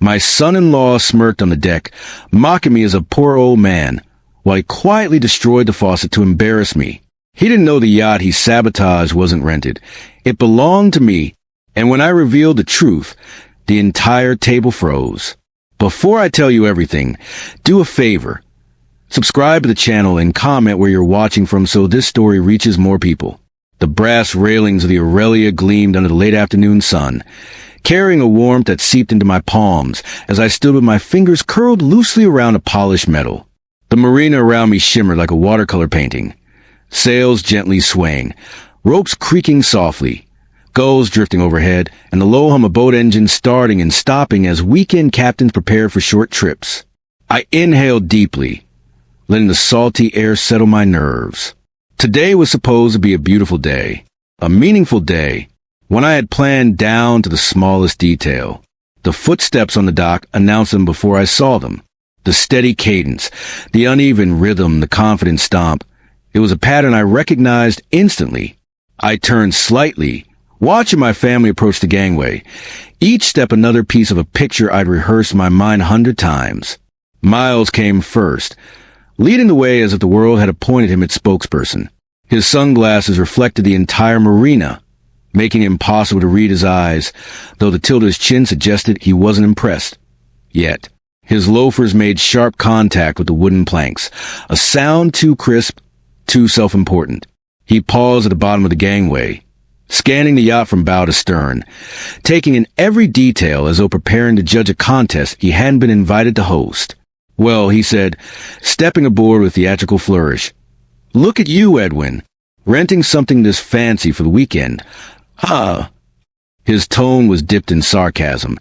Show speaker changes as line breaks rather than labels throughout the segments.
My son-in-law smirked on the deck, mocking me as a poor old man, while he quietly destroyed the faucet to embarrass me. He didn't know the yacht he sabotaged wasn't rented. It belonged to me, and when I revealed the truth, the entire table froze. Before I tell you everything, do a favor. Subscribe to the channel and comment where you're watching from so this story reaches more people. The brass railings of the Aurelia gleamed under the late afternoon sun, carrying a warmth that seeped into my palms as I stood with my fingers curled loosely around a polished metal. The marina around me shimmered like a watercolor painting. Sails gently swaying, ropes creaking softly, gulls drifting overhead, and the low hum of boat engines starting and stopping as weekend captains prepared for short trips. I inhaled deeply, letting the salty air settle my nerves. Today was supposed to be a beautiful day, a meaningful day, one I had planned down to the smallest detail. The footsteps on the dock announced them before I saw them. The steady cadence, the uneven rhythm, the confident stomp. It was a pattern I recognized instantly. I turned slightly, watching my family approach the gangway, each step another piece of a picture I'd rehearsed in my mind 100 times. Miles came first, leading the way as if the world had appointed him its spokesperson. His sunglasses reflected the entire marina, making it impossible to read his eyes, though the tilt of his chin suggested he wasn't impressed. Yet, his loafers made sharp contact with the wooden planks, a sound too crisp, too self-important. He paused at the bottom of the gangway, scanning the yacht from bow to stern, taking in every detail as though preparing to judge a contest he hadn't been invited to host. "Well," he said, stepping aboard with theatrical flourish. "Look at you, Edwin, renting something this fancy for the weekend. Huh." His tone was dipped in sarcasm,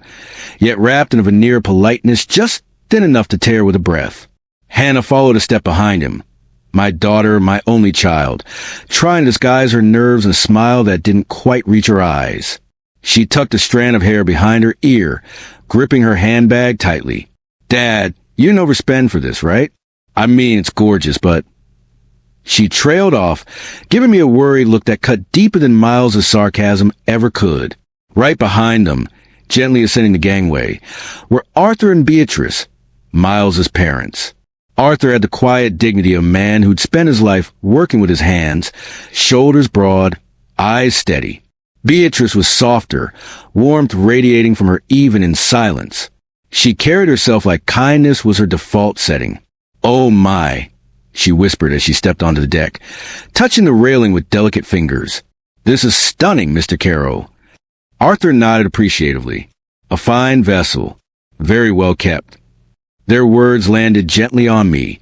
yet wrapped in a veneer of politeness just thin enough to tear with a breath. Hannah followed a step behind him, my daughter, my only child, trying to disguise her nerves in a smile that didn't quite reach her eyes. She tucked a strand of hair behind her ear, gripping her handbag tightly. "Dad, you didn't overspend for this, right? I mean, it's gorgeous, but..." She trailed off, giving me a worried look that cut deeper than Miles' sarcasm ever could. Right behind them, gently ascending the gangway, were Arthur and Beatrice, Miles' parents. Arthur had the quiet dignity of a man who'd spent his life working with his hands, shoulders broad, eyes steady. Beatrice was softer, warmth radiating from her even in silence. She carried herself like kindness was her default setting. "Oh my," she whispered as she stepped onto the deck, touching the railing with delicate fingers. "This is stunning, Mr. Caro." Arthur nodded appreciatively. "A fine vessel, very well kept." Their words landed gently on me,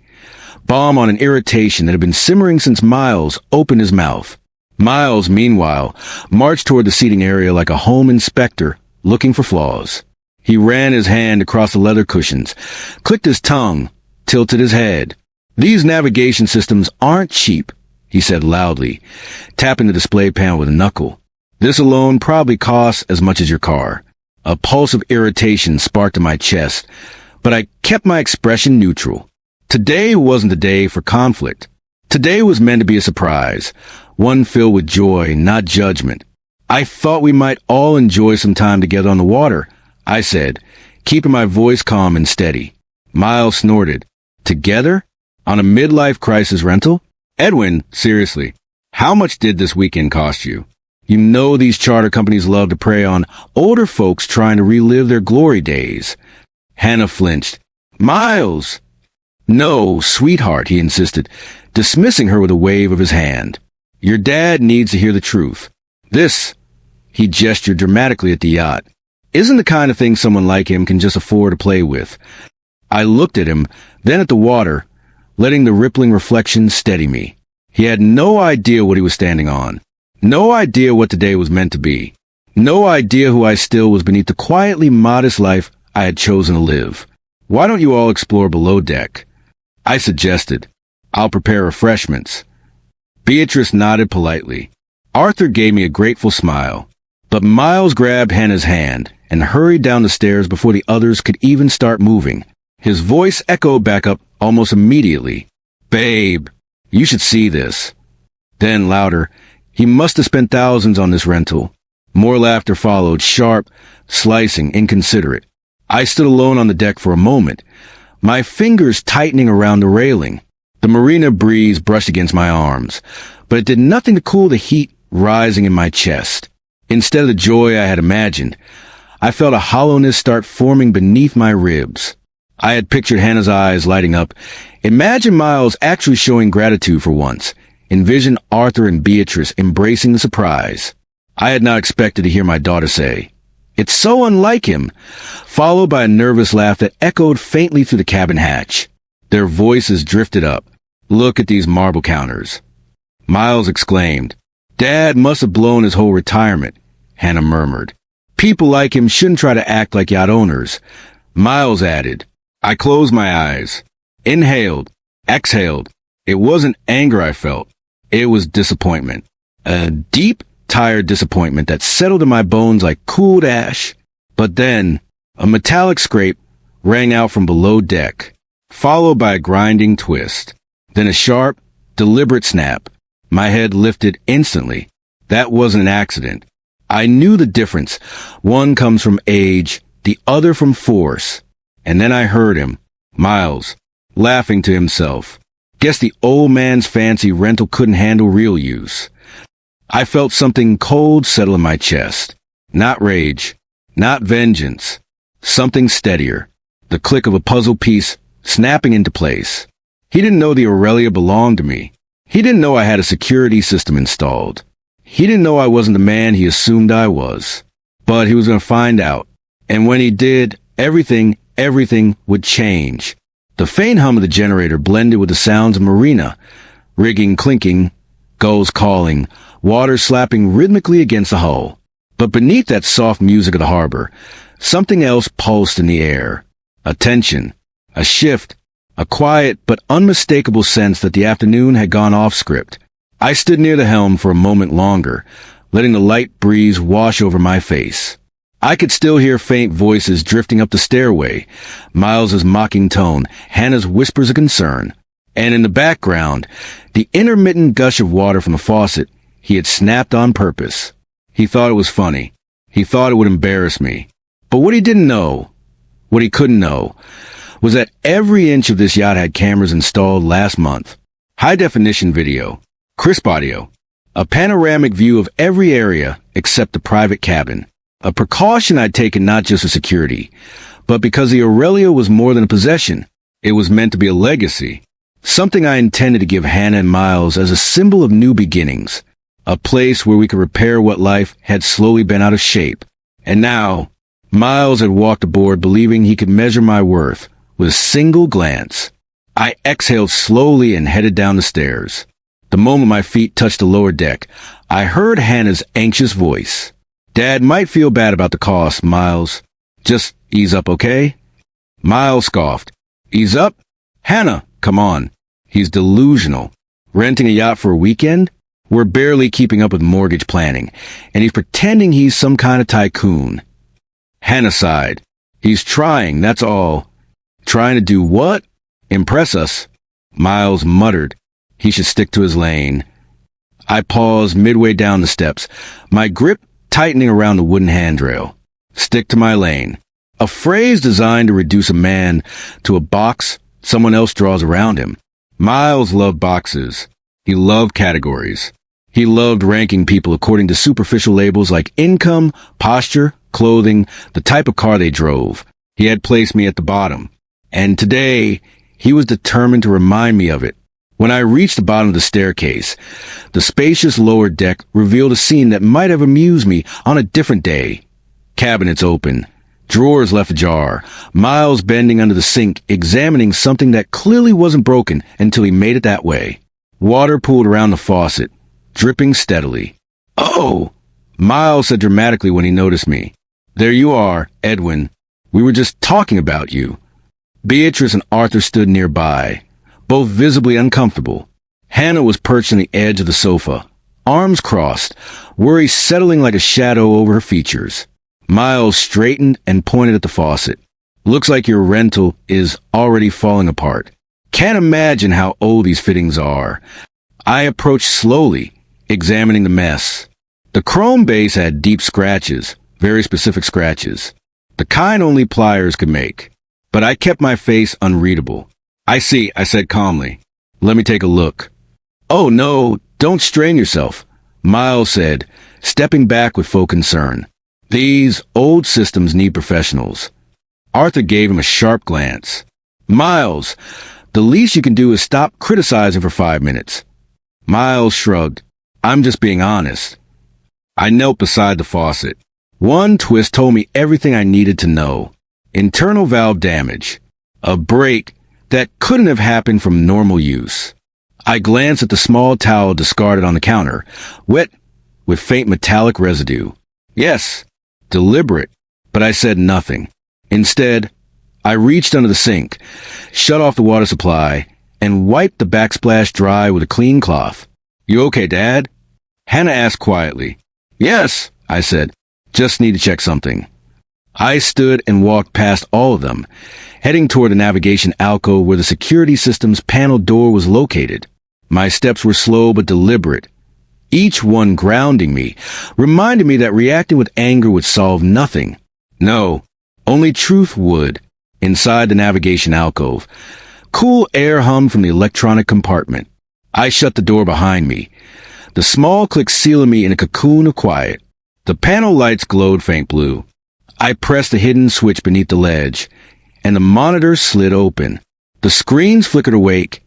balm on an irritation that had been simmering since Miles opened his mouth. Miles, meanwhile, marched toward the seating area like a home inspector looking for flaws. He ran his hand across the leather cushions, clicked his tongue, tilted his head. "These navigation systems aren't cheap," he said loudly, tapping the display panel with a knuckle. "This alone probably costs as much as your car." A pulse of irritation sparked in my chest, but I kept my expression neutral. Today wasn't the day for conflict. Today was meant to be a surprise, one filled with joy, not judgment. "I thought we might all enjoy some time together on the water," I said, keeping my voice calm and steady. Miles snorted. "Together? On a midlife crisis rental? Edwin, seriously, how much did this weekend cost you? You know these charter companies love to prey on older folks trying to relive their glory days." Hannah flinched. "Miles!" "No, sweetheart," he insisted, dismissing her with a wave of his hand. "Your dad needs to hear the truth. This," he gestured dramatically at the yacht, "isn't the kind of thing someone like him can just afford to play with." I looked at him, then at the water, letting the rippling reflection steady me. He had no idea what he was standing on. No idea what today was meant to be. No idea who I still was beneath the quietly modest life I had chosen to live. "Why don't you all explore below deck?" I suggested. "I'll prepare refreshments." Beatrice nodded politely. Arthur gave me a grateful smile. But Miles grabbed Hannah's hand and hurried down the stairs before the others could even start moving. His voice echoed back up almost immediately. "Babe, you should see this." Then louder, "He must have spent thousands on this rental." More laughter followed, sharp, slicing, inconsiderate. I stood alone on the deck for a moment, my fingers tightening around the railing. The marina breeze brushed against my arms, but it did nothing to cool the heat rising in my chest. Instead of the joy I had imagined, I felt a hollowness start forming beneath my ribs. I had pictured Hannah's eyes lighting up. Imagine Miles actually showing gratitude for once. Envision Arthur and Beatrice embracing the surprise. I had not expected to hear my daughter say, "It's so unlike him," followed by a nervous laugh that echoed faintly through the cabin hatch. Their voices drifted up. "Look at these marble counters." Miles exclaimed. "Dad must have blown his whole retirement," Hannah murmured. "People like him shouldn't try to act like yacht owners." Miles added. I closed my eyes, inhaled, exhaled. It wasn't anger I felt. It was disappointment. A deep, tired disappointment that settled in my bones like cooled ash. But then, a metallic scrape rang out from below deck, followed by a grinding twist. Then a sharp, deliberate snap. My head lifted instantly. That wasn't an accident. I knew the difference. One comes from age, the other from force. And then I heard him, Miles, laughing to himself. Guess the old man's fancy rental couldn't handle real use. I felt something cold settle in my chest. Not rage, not vengeance. Something steadier. The click of a puzzle piece snapping into place. He didn't know the Aurelia belonged to me. He didn't know I had a security system installed. He didn't know I wasn't the man he assumed I was. But he was going to find out. And when he did, everything would change. The faint hum of the generator blended with the sounds of marina, rigging clinking, gulls calling, water slapping rhythmically against the hull. But beneath that soft music of the harbor, something else pulsed in the air. A tension, a shift, a quiet but unmistakable sense that the afternoon had gone off script. I stood near the helm for a moment longer, letting the light breeze wash over my face. I could still hear faint voices drifting up the stairway, Miles's mocking tone, Hannah's whispers of concern, and in the background, the intermittent gush of water from the faucet he had snapped on purpose. He thought it was funny. He thought it would embarrass me. But what he didn't know, what he couldn't know, was that every inch of this yacht had cameras installed last month. High-definition video, crisp audio, a panoramic view of every area except the private cabin. A precaution I'd taken not just for security, but because the Aurelia was more than a possession. It was meant to be a legacy. Something I intended to give Hannah and Miles as a symbol of new beginnings. A place where we could repair what life had slowly been out of shape. And now, Miles had walked aboard believing he could measure my worth with a single glance. I exhaled slowly and headed down the stairs. The moment my feet touched the lower deck, I heard Hannah's anxious voice. "Dad might feel bad about the cost, Miles. Just ease up, okay?" Miles scoffed. "Ease up? Hannah, come on. He's delusional. Renting a yacht for a weekend? We're barely keeping up with mortgage planning, and he's pretending he's some kind of tycoon." Hannah sighed. "He's trying, that's all." "Trying to do what?" "Impress us." Miles muttered. He should stick to his lane. I paused midway down the steps, my grip tightening around the wooden handrail. Stick to my lane. A phrase designed to reduce a man to a box someone else draws around him. Miles loved boxes. He loved categories. He loved ranking people according to superficial labels like income, posture, clothing, the type of car they drove. He had placed me at the bottom. And today, he was determined to remind me of it. When I reached the bottom of the staircase, the spacious lower deck revealed a scene that might have amused me on a different day. Cabinets open, drawers left ajar, Miles bending under the sink, examining something that clearly wasn't broken until he made it that way. Water pooled around the faucet, dripping steadily. "Oh!" Miles said dramatically when he noticed me. "There you are, Edwin. We were just talking about you." Beatrice and Arthur stood nearby, both visibly uncomfortable. Hannah was perched on the edge of the sofa, arms crossed, worry settling like a shadow over her features. Miles straightened and pointed at the faucet. "Looks like your rental is already falling apart. Can't imagine how old these fittings are." I approached slowly, examining the mess. The chrome base had deep scratches, very specific scratches. the kind only pliers could make. But I kept my face unreadable. "I see," I said calmly. "Let me take a look." "Oh no, don't strain yourself," Miles said, stepping back with full concern. "These old systems need professionals." Arthur gave him a sharp glance. "Miles, the least you can do is stop criticizing for 5 minutes." Miles shrugged. "I'm just being honest." I knelt beside the faucet. One twist told me everything I needed to know. Internal valve damage. A break that couldn't have happened from normal use. I glanced at the small towel discarded on the counter, wet with faint metallic residue. Yes, deliberate, but I said nothing. Instead, I reached under the sink, shut off the water supply, and wiped the backsplash dry with a clean cloth. "You okay, Dad?" Hannah asked quietly. "Yes," I said. "Just need to check something." I stood and walked past all of them, heading toward the navigation alcove where the security system's panel door was located. My steps were slow but deliberate, each one grounding me, reminding me that reacting with anger would solve nothing. No, only truth would. Inside the navigation alcove, cool air hummed from the electronic compartment. I shut the door behind me, the small click sealing me in a cocoon of quiet. The panel lights glowed faint blue. I pressed the hidden switch beneath the ledge, and the monitor slid open. The screens flickered awake.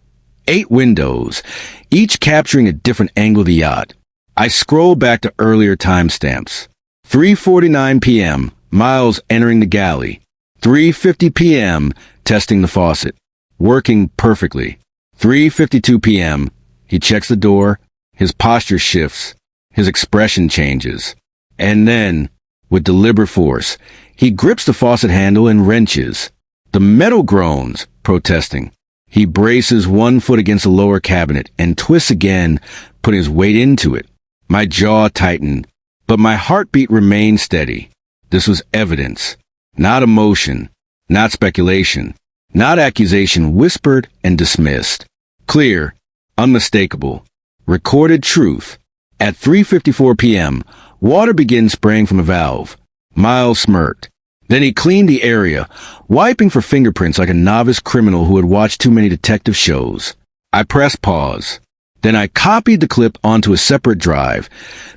8 windows, each capturing a different angle of the yacht. I scrolled back to earlier timestamps. 3:49 p.m., Miles entering the galley. 3:50 p.m., testing the faucet. Working perfectly. 3:52 p.m., he checks the door. His posture shifts. His expression changes. And then, with deliberate force, he grips the faucet handle and wrenches. The metal groans, protesting. He braces one foot against the lower cabinet and twists again, putting his weight into it. My jaw tightened, but my heartbeat remained steady. This was evidence, not emotion, not speculation, not accusation whispered and dismissed. Clear, unmistakable, recorded truth. At 3:54 p.m., water began spraying from a valve. Miles smirked. Then he cleaned the area, wiping for fingerprints like a novice criminal who had watched too many detective shows. I pressed pause. Then I copied the clip onto a separate drive,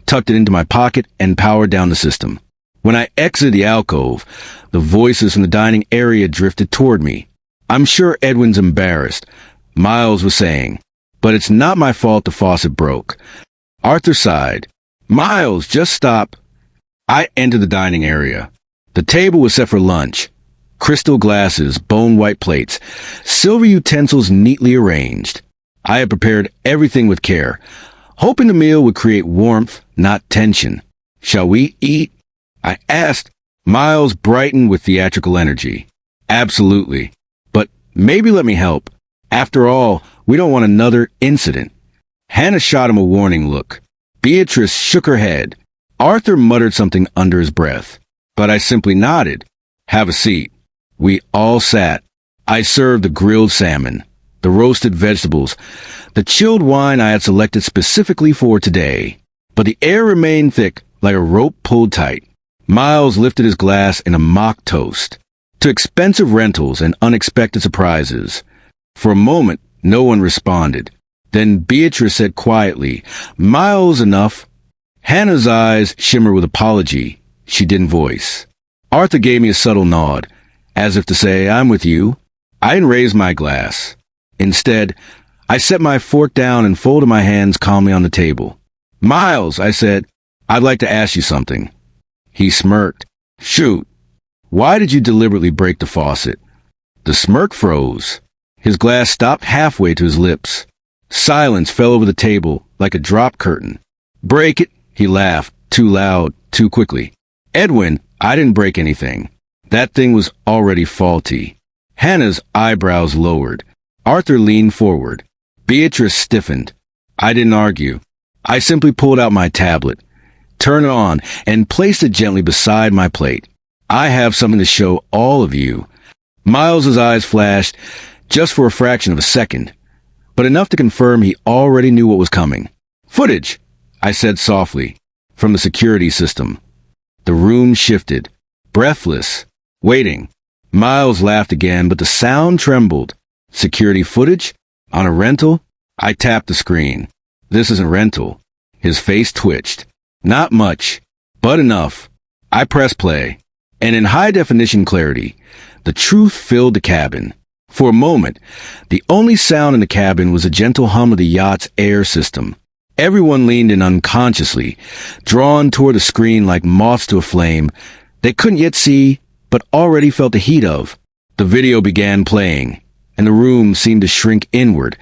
tucked it into my pocket, and powered down the system. When I exited the alcove, the voices from the dining area drifted toward me. "I'm sure Edwin's embarrassed," Miles was saying, "but it's not my fault the faucet broke." Arthur sighed. "Miles, just stop." I entered the dining area. The table was set for lunch. Crystal glasses, bone-white plates, silver utensils neatly arranged. I had prepared everything with care, hoping the meal would create warmth, not tension. "Shall we eat?" I asked. Miles brightened with theatrical energy. "Absolutely. But maybe let me help. After all, we don't want another incident." Hannah shot him a warning look. Beatrice shook her head. Arthur muttered something under his breath, but I simply nodded. "Have a seat." We all sat. I served the grilled salmon, the roasted vegetables, the chilled wine I had selected specifically for today. But the air remained thick, like a rope pulled tight. Miles lifted his glass in a mock toast to expensive rentals and unexpected surprises. For a moment, no one responded. Then Beatrice said quietly, "Miles, enough." Hannah's eyes shimmered with apology. She didn't voice. Arthur gave me a subtle nod, as if to say, "I'm with you." I didn't raise my glass. Instead, I set my fork down and folded my hands calmly on the table. "Miles," I said, "I'd like to ask you something." He smirked. "Shoot. Why did you deliberately break the faucet?" The smirk froze. His glass stopped halfway to his lips. Silence fell over the table like a drop curtain. "Break it," he laughed, too loud, too quickly. "Edwin, I didn't break anything. That thing was already faulty." Hannah's eyebrows lowered. Arthur leaned forward. Beatrice stiffened. I didn't argue. I simply pulled out my tablet, turned it on, and placed it gently beside my plate. "I have something to show all of you." Miles's eyes flashed, just for a fraction of a second, but enough to confirm he already knew what was coming. "Footage," I said softly, "from the security system." The room shifted. Breathless, Waiting. Miles laughed again, but the sound trembled. Security footage? On a rental? I tapped the screen. This isn't rental. His face twitched. Not much, but enough. I pressed play. And in high-definition clarity, the truth filled the cabin. For a moment, the only sound in the cabin was a gentle hum of the yacht's air system. Everyone leaned in unconsciously, drawn toward the screen like moths to a flame they couldn't yet see, but already felt the heat of. The video began playing, and the room seemed to shrink inward,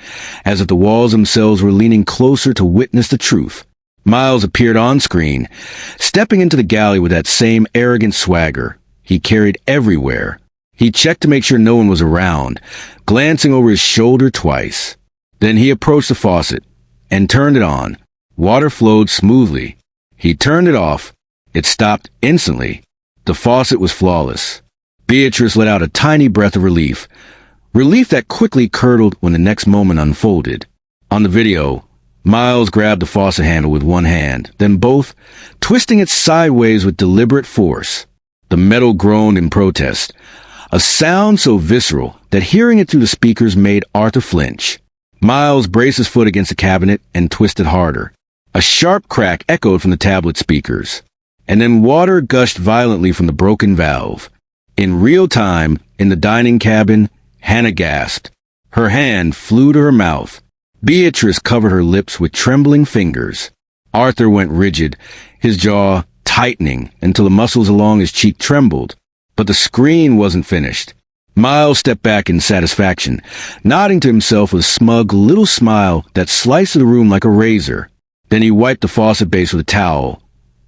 as if the walls themselves were leaning closer to witness the truth. Miles appeared on screen, stepping into the galley with that same arrogant swagger he carried everywhere. He checked to make sure no one was around, glancing over his shoulder twice. Then he approached the faucet and turned it on. Water flowed smoothly. He turned it off. It stopped instantly. The faucet was flawless. Beatrice let out a tiny breath of relief. Relief that quickly curdled when the next moment unfolded. On the video, Miles grabbed the faucet handle with one hand, then both, twisting it sideways with deliberate force. The metal groaned in protest, a sound so visceral that hearing it through the speakers made Arthur flinch. Miles braced his foot against the cabinet and twisted harder. A sharp crack echoed from the tablet speakers, and then water gushed violently from the broken valve. In real time, in the dining cabin, Hannah gasped. Her hand flew to her mouth. Beatrice covered her lips with trembling fingers. Arthur went rigid, his jaw tightening until the muscles along his cheek trembled. But the screen wasn't finished. Miles stepped back in satisfaction, nodding to himself with a smug little smile that sliced the room like a razor. Then he wiped the faucet base with a towel,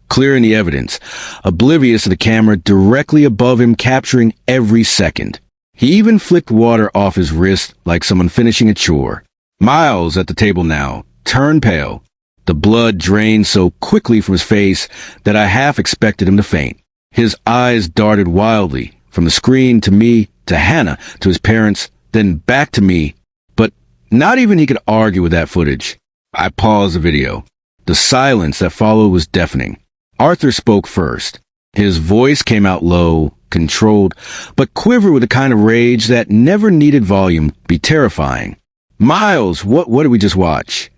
clearing the evidence, oblivious of the camera directly above him capturing every second. He even flicked water off his wrist like someone finishing a chore. Miles, at the table now, turned pale. The blood drained so quickly from his face that I half expected him to faint. His eyes darted wildly, from the screen to me, to Hannah, to his parents, then back to me. But not even he could argue with that footage. I paused the video. The silence that followed was deafening. Arthur spoke first. His voice came out low, controlled, but quivered with the kind of rage that never needed volume be terrifying. Miles, what did we just watch?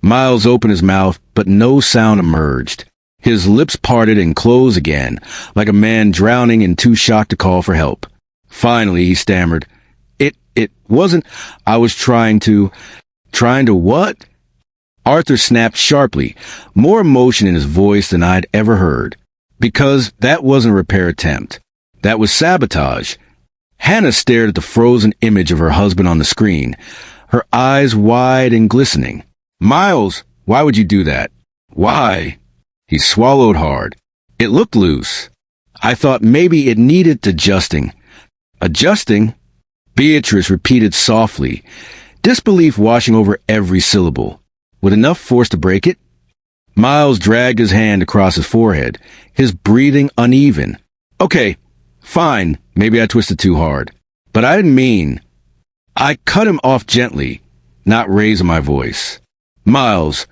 Miles opened his mouth, but no sound emerged. His lips parted and closed again, like a man drowning and too shocked to call for help. Finally, he stammered, It wasn't, I was trying to what? Arthur snapped sharply, more emotion in his voice than I'd ever heard. Because that wasn't a repair attempt. That was sabotage. Hannah stared at the frozen image of her husband on the screen, her eyes wide and glistening. Miles, why would you do that? Why? He swallowed hard. It looked loose. I thought maybe it needed adjusting. Adjusting? Beatrice repeated softly, disbelief washing over every syllable. With enough force to break it? Miles dragged his hand across his forehead, his breathing uneven. Okay, fine, maybe I twisted too hard. But I didn't mean. I cut him off gently, not raising my voice. Miles,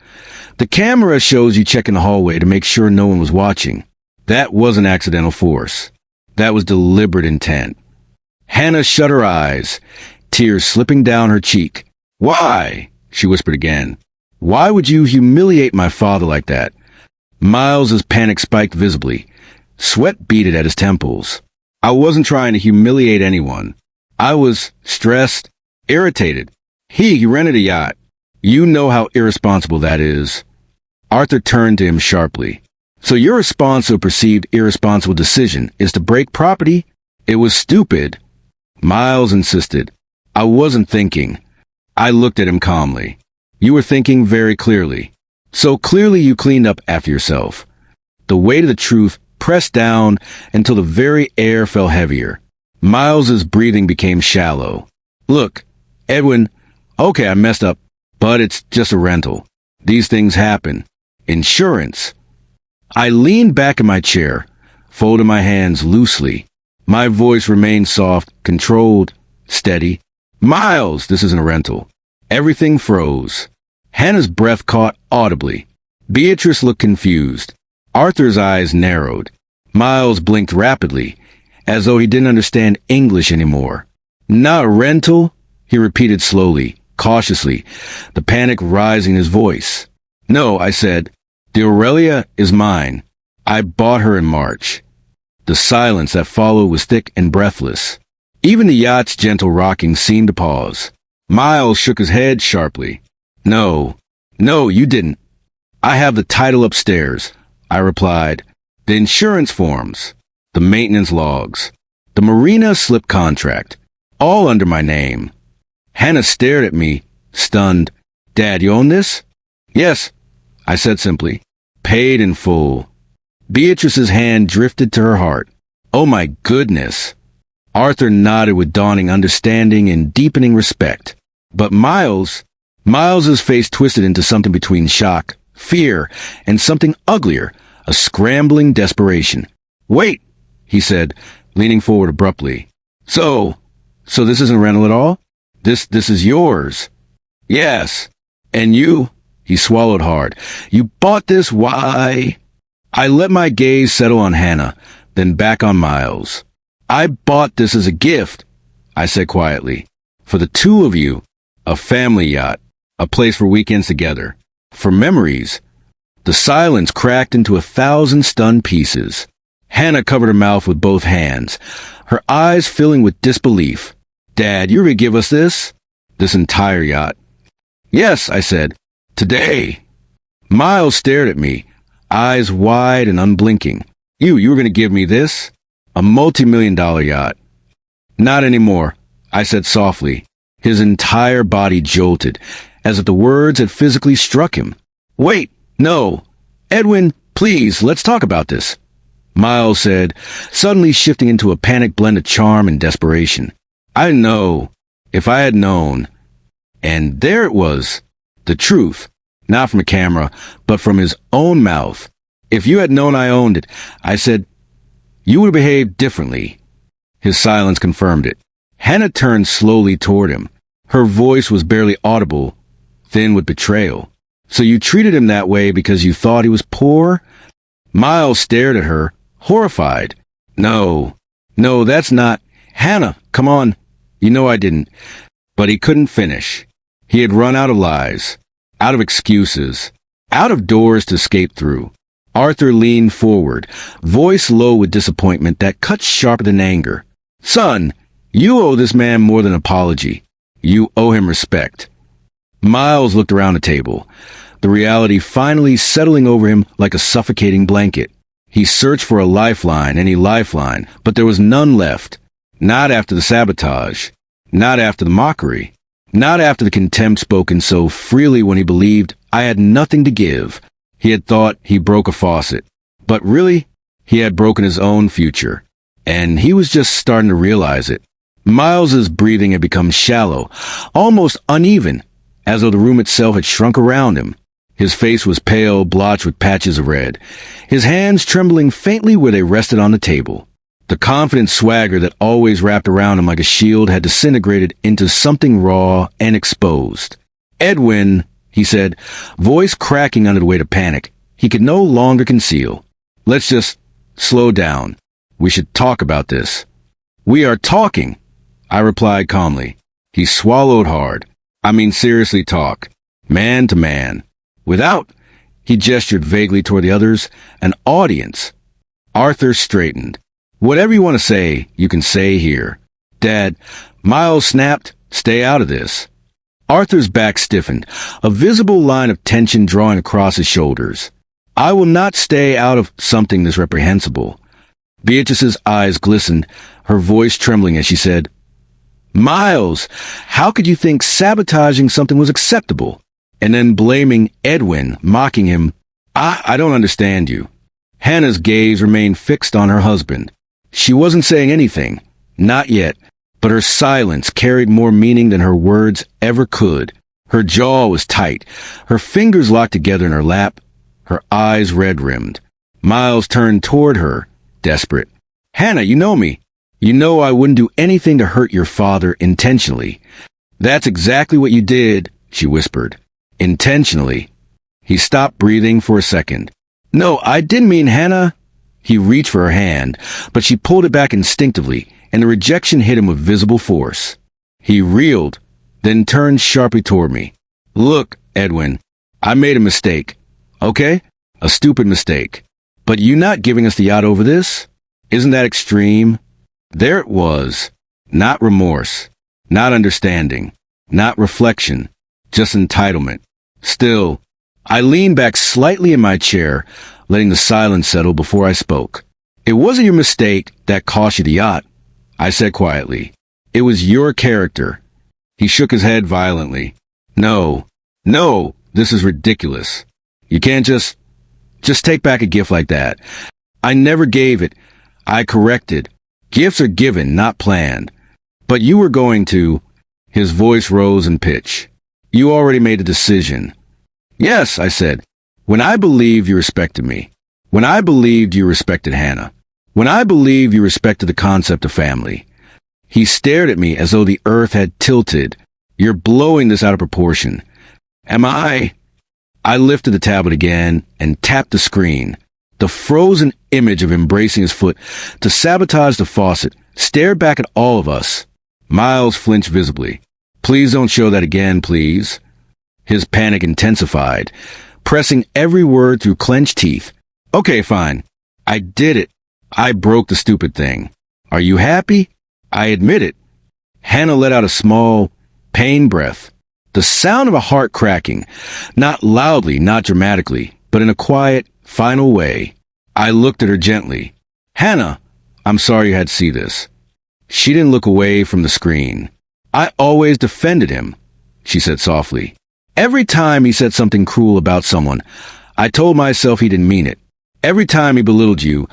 the camera shows you checking the hallway to make sure no one was watching. That wasn't accidental force. That was deliberate intent. Hannah shut her eyes, tears slipping down her cheek. Why? She whispered again. Why would you humiliate my father like that? Miles's panic spiked visibly. Sweat beaded at his temples. I wasn't trying to humiliate anyone. I was stressed, irritated. He rented a yacht. You know how irresponsible that is. Arthur turned to him sharply. So your response to a perceived irresponsible decision is to break property? It was stupid. Miles insisted. I wasn't thinking. I looked at him calmly. You were thinking very clearly. So clearly you cleaned up after yourself. The weight of the truth pressed down until the very air felt heavier. Miles's breathing became shallow. Look, Edwin, okay, I messed up, but it's just a rental. These things happen. Insurance. I leaned back in my chair, folded my hands loosely. My voice remained soft, controlled, steady. Miles, this isn't a rental. Everything froze. Hannah's breath caught audibly. Beatrice looked confused. Arthur's eyes narrowed. Miles blinked rapidly, as though he didn't understand English anymore. Not a rental? He repeated slowly, cautiously, the panic rising in his voice. No, I said. The Aurelia is mine. I bought her in March. The silence that followed was thick and breathless. Even the yacht's gentle rocking seemed to pause. Miles shook his head sharply. No, you didn't. I have the title upstairs, I replied. The insurance forms, the maintenance logs, the marina slip contract, all under my name. Hannah stared at me, stunned. Dad, you own this? Yes, I said simply. Paid in full. Beatrice's hand drifted to her heart. Oh my goodness. Arthur nodded with dawning understanding and deepening respect. But Miles's face twisted into something between shock, fear, and something uglier, a scrambling desperation. Wait, he said, leaning forward abruptly. So this isn't rental at all? This is yours. Yes. And you? He swallowed hard. You bought this? Why? I let my gaze settle on Hannah, then back on Miles. I bought this as a gift, I said quietly. For the two of you. A family yacht. A place for weekends together. For memories. The silence cracked into 1,000 stunned pieces. Hannah covered her mouth with both hands, her eyes filling with disbelief. Dad, you're gonna give us this? This entire yacht? Yes, I said. Today. Miles stared at me, eyes wide and unblinking. You were gonna give me this? A multi-million-dollar yacht. Not anymore, I said softly. His entire body jolted, as if the words had physically struck him. Wait, no. Edwin, please, let's talk about this. Miles said, suddenly shifting into a panic blend of charm and desperation. I know. If I had known. And there it was. The truth. Not from a camera, but from his own mouth. If you had known I owned it, I said, you would have behaved differently. His silence confirmed it. Hannah turned slowly toward him. Her voice was barely audible, thin with betrayal. So you treated him that way because you thought he was poor? Miles stared at her, horrified. No, that's not. Hannah, come on. You know I didn't. But he couldn't finish. He had run out of lies, out of excuses, out of doors to escape through. Arthur leaned forward, voice low with disappointment that cut sharper than anger. Son, you owe this man more than an apology. You owe him respect. Miles looked around the table, the reality finally settling over him like a suffocating blanket. He searched for a lifeline, any lifeline, but there was none left. Not after the sabotage. Not after the mockery. Not after the contempt spoken so freely when he believed I had nothing to give. He had thought he broke a faucet. But really, he had broken his own future. And he was just starting to realize it. Miles's breathing had become shallow, almost uneven, as though the room itself had shrunk around him. His face was pale, blotched with patches of red, his hands trembling faintly where they rested on the table. The confident swagger that always wrapped around him like a shield had disintegrated into something raw and exposed. Edwin, he said, voice cracking under the weight of panic, he could no longer conceal. Let's just slow down. We should talk about this. We are talking, I replied calmly. He swallowed hard. I mean seriously talk. Man to man. Without, he gestured vaguely toward the others, an audience. Arthur straightened. Whatever you want to say, you can say here. Dad, Miles snapped, stay out of this. Arthur's back stiffened, a visible line of tension drawing across his shoulders. I will not stay out of something this reprehensible. Beatrice's eyes glistened, her voice trembling as she said, Miles, how could you think sabotaging something was acceptable? And then blaming Edwin, mocking him. I don't understand you. Hannah's gaze remained fixed on her husband. She wasn't saying anything, not yet, but her silence carried more meaning than her words ever could. Her jaw was tight, her fingers locked together in her lap, her eyes red-rimmed. Miles turned toward her, desperate. Hannah, you know me. You know I wouldn't do anything to hurt your father intentionally. That's exactly what you did, she whispered. Intentionally. He stopped breathing for a second. No, I didn't mean Hannah. He reached for her hand, but she pulled it back instinctively, and the rejection hit him with visible force. He reeled, then turned sharply toward me. Look, Edwin, I made a mistake. Okay? A stupid mistake. But you not giving us the yacht over this? Isn't that extreme? There it was. Not remorse. Not understanding. Not reflection. Just entitlement. Still, I leaned back slightly in my chair, letting the silence settle before I spoke. It wasn't your mistake that cost you the yacht, I said quietly. It was your character. He shook his head violently. No, this is ridiculous. You can't just take back a gift like that. I never gave it. I corrected. Gifts are given, not planned. But you were going to. His voice rose in pitch. You already made a decision. Yes, I said. When I believed you respected me. When I believed you respected Hannah. When I believed you respected the concept of family. He stared at me as though the earth had tilted. You're blowing this out of proportion. Am I? I lifted the tablet again and tapped the screen. The frozen image of embracing his foot to sabotage the faucet stared back at all of us. Miles flinched visibly. Please don't show that again, please. His panic intensified, pressing every word through clenched teeth. Okay, fine. I did it. I broke the stupid thing. Are you happy? I admit it. Hannah let out a small, pained breath. The sound of a heart cracking, not loudly, not dramatically, but in a quiet, final way. I looked at her gently. Hannah, I'm sorry you had to see this. She didn't look away from the screen. I always defended him, she said softly. Every time he said something cruel about someone, I told myself he didn't mean it. Every time he belittled you,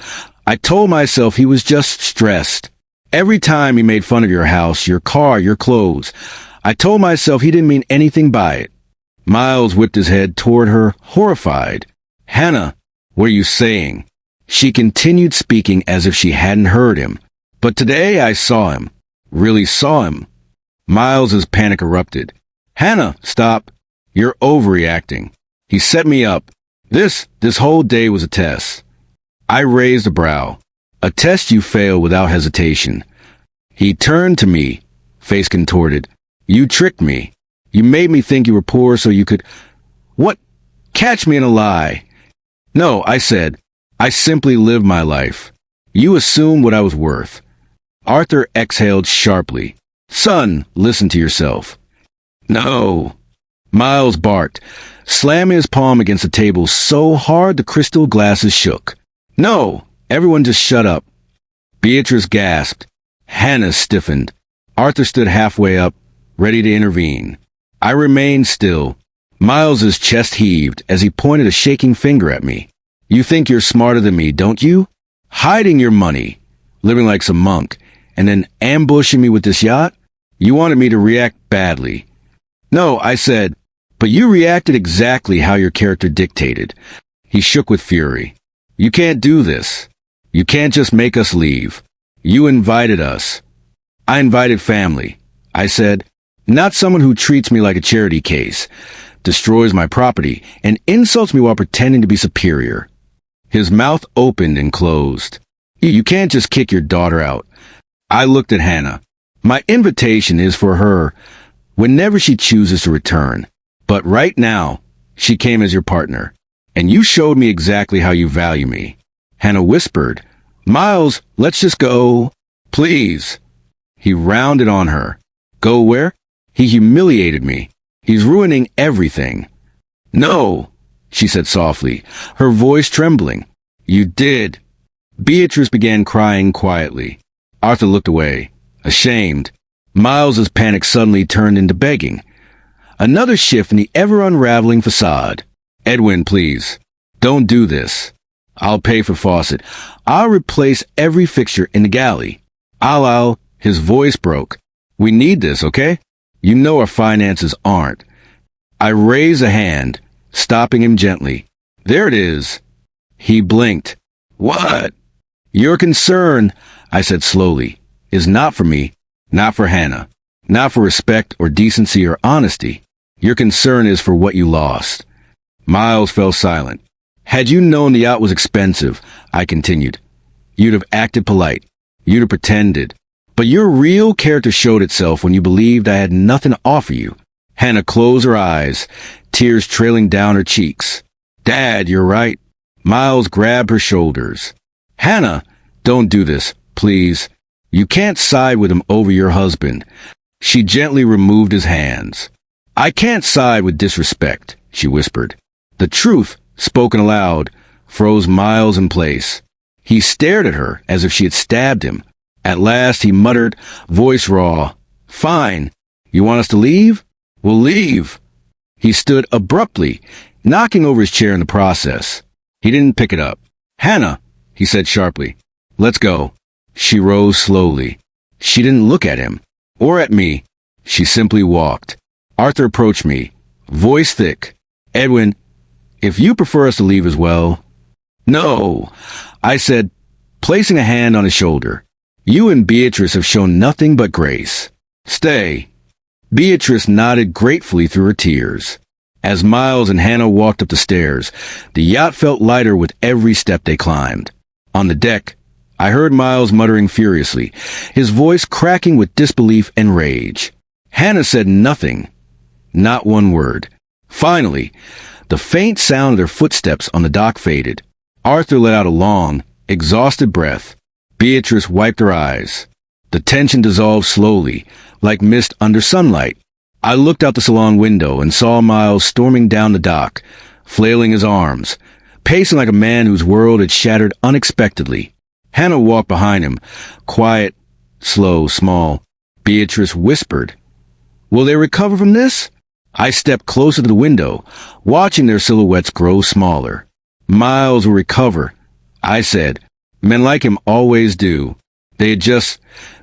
I told myself he was just stressed. Every time he made fun of your house, your car, your clothes, I told myself he didn't mean anything by it. Miles whipped his head toward her, horrified. Hannah, what are you saying? She continued speaking as if she hadn't heard him. But today I saw him. Really saw him. Miles's panic erupted. Hannah, stop. You're overreacting. He set me up. This whole day was a test. I raised a brow. A test you failed without hesitation. He turned to me, face contorted. You tricked me. You made me think you were poor so you could... What? Catch me in a lie. No, I said. I simply lived my life. You assumed what I was worth. Arthur exhaled sharply. Son, listen to yourself. No. Miles barked, slamming his palm against the table so hard the crystal glasses shook. No. Everyone just shut up. Beatrice gasped. Hannah stiffened. Arthur stood halfway up, ready to intervene. I remained still. Miles's chest heaved as he pointed a shaking finger at me. You think you're smarter than me, don't you? Hiding your money, living like some monk, and then ambushing me with this yacht? You wanted me to react badly. No, I said, but you reacted exactly how your character dictated. He shook with fury. You can't do this. You can't just make us leave. You invited us. I invited family. I said, not someone who treats me like a charity case, destroys my property, and insults me while pretending to be superior. His mouth opened and closed. You can't just kick your daughter out. I looked at Hannah. My invitation is for her whenever she chooses to return. But right now, she came as your partner. And you showed me exactly how you value me. Hannah whispered, Miles, let's just go. Please. He rounded on her. Go where? He humiliated me. He's ruining everything. No, she said softly, her voice trembling. You did. Beatrice began crying quietly. Arthur looked away, ashamed. Miles's panic suddenly turned into begging. Another shift in the ever-unraveling facade. Edwin, please, don't do this. I'll pay for faucet. I'll replace every fixture in the galley. His voice broke. We need this, okay? You know our finances aren't. I raised a hand, stopping him gently. There it is. He blinked. What? Your concern, I said slowly, is not for me, not for Hannah, not for respect or decency or honesty. Your concern is for what you lost. Miles fell silent. Had you known the yacht was expensive, I continued, you'd have acted polite. You'd have pretended. But your real character showed itself when you believed I had nothing to offer you. Hannah closed her eyes, tears trailing down her cheeks. Dad, you're right. Miles grabbed her shoulders. Hannah, don't do this, please. You can't side with him over your husband. She gently removed his hands. I can't side with disrespect, she whispered. The truth, spoken aloud, froze Miles in place. He stared at her as if she had stabbed him. At last he muttered, voice raw, Fine. You want us to leave? We'll leave. He stood abruptly, knocking over his chair in the process. He didn't pick it up. Hannah, he said sharply, let's go. She rose slowly. She didn't look at him, or at me. She simply walked. Arthur approached me, voice thick. Edwin, if you prefer us to leave as well. No, I said, placing a hand on his shoulder. You and Beatrice have shown nothing but grace. Stay. Beatrice nodded gratefully through her tears. As Miles and Hannah walked up the stairs, the yacht felt lighter with every step they climbed. On the deck, I heard Miles muttering furiously, his voice cracking with disbelief and rage. Hannah said nothing. Not one word. Finally, the faint sound of their footsteps on the dock faded. Arthur let out a long, exhausted breath. Beatrice wiped her eyes. The tension dissolved slowly, like mist under sunlight. I looked out the salon window and saw Miles storming down the dock, flailing his arms, pacing like a man whose world had shattered unexpectedly. Hannah walked behind him, quiet, slow, small. Beatrice whispered, Will they recover from this? I stepped closer to the window, watching their silhouettes grow smaller. Miles will recover, I said. Men like him always do. They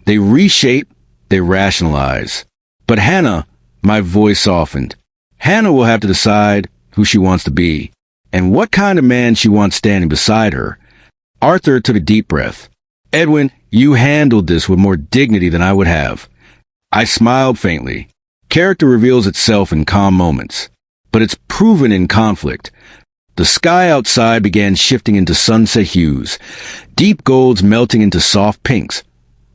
reshape, they rationalize. But Hannah, my voice softened. Hannah will have to decide who she wants to be, and what kind of man she wants standing beside her. Arthur took a deep breath. Edwin, you handled this with more dignity than I would have. I smiled faintly. Character reveals itself in calm moments, but it's proven in conflict. The sky outside began shifting into sunset hues, deep golds melting into soft pinks,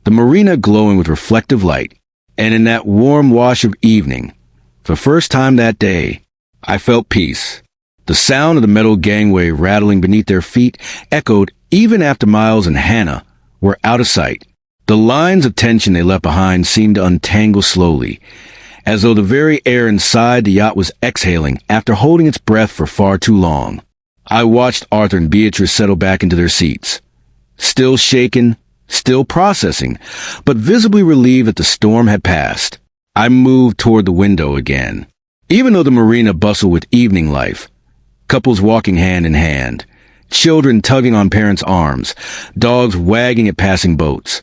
the marina glowing with reflective light. And in that warm wash of evening, for the first time that day, I felt peace. The sound of the metal gangway rattling beneath their feet echoed even after Miles and Hannah were out of sight. The lines of tension they left behind seemed to untangle slowly, as though the very air inside the yacht was exhaling after holding its breath for far too long. I watched Arthur and Beatrice settle back into their seats, still shaken, still processing, but visibly relieved that the storm had passed. I moved toward the window again. Even though the marina bustled with evening life, couples walking hand in hand, children tugging on parents' arms, dogs wagging at passing boats,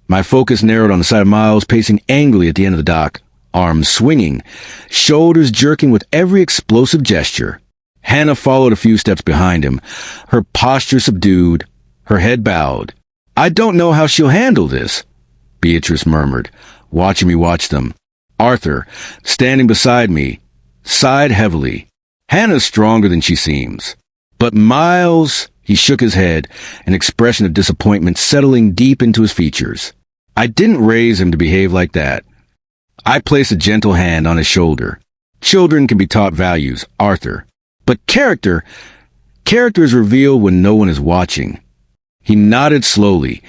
my focus narrowed on the sight of Miles pacing angrily at the end of the dock, arms swinging, shoulders jerking with every explosive gesture. Hannah followed a few steps behind him, her posture subdued, her head bowed. I don't know how she'll handle this, Beatrice murmured, watching me watch them. Arthur, standing beside me, sighed heavily. Hannah's stronger than she seems. But Miles, he shook his head, an expression of disappointment settling deep into his features. I didn't raise him to behave like that. I placed a gentle hand on his shoulder. Children can be taught values, Arthur. But character is revealed when no one is watching. He nodded slowly,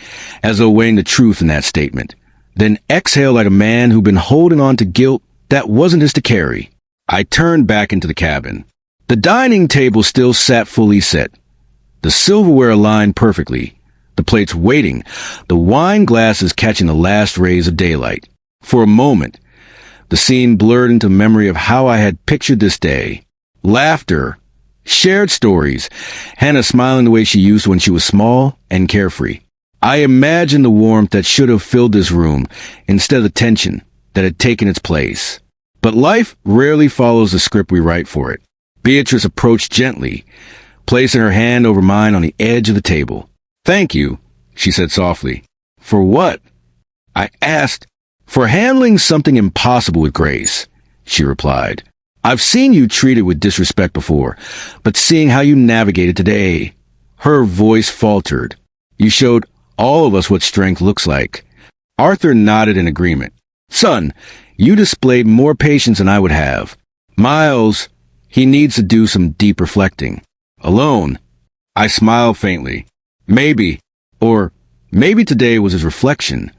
as though weighing the truth in that statement, then exhaled like a man who'd been holding on to guilt that wasn't his to carry. I turned back into the cabin. The dining table still sat fully set, the silverware aligned perfectly, the plates waiting, the wine glasses catching the last rays of daylight. For a moment, the scene blurred into memory of how I had pictured this day. Laughter, shared stories, Hannah smiling the way she used when she was small and carefree. I imagined the warmth that should have filled this room instead of the tension that had taken its place. But life rarely follows the script we write for it. Beatrice approached gently, placing her hand over mine on the edge of the table. Thank you, she said softly. For what? I asked. For handling something impossible with grace, she replied. I've seen you treated with disrespect before, but seeing how you navigated today, her voice faltered. You showed all of us what strength looks like. Arthur nodded in agreement. Son, you displayed more patience than I would have. Miles, he needs to do some deep reflecting. Alone. I smiled faintly. Maybe, or maybe today was his reflection.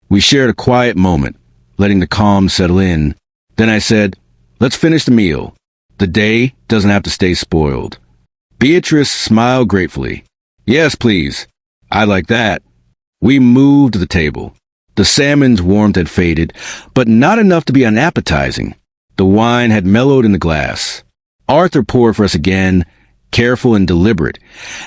We shared a quiet moment, letting the calm settle in. Then I said, let's finish the meal. The day doesn't have to stay spoiled. Beatrice smiled gratefully. Yes, please. I like that. We moved to the table. The salmon's warmth had faded, but not enough to be unappetizing. The wine had mellowed in the glass. Arthur poured for us again, careful and deliberate,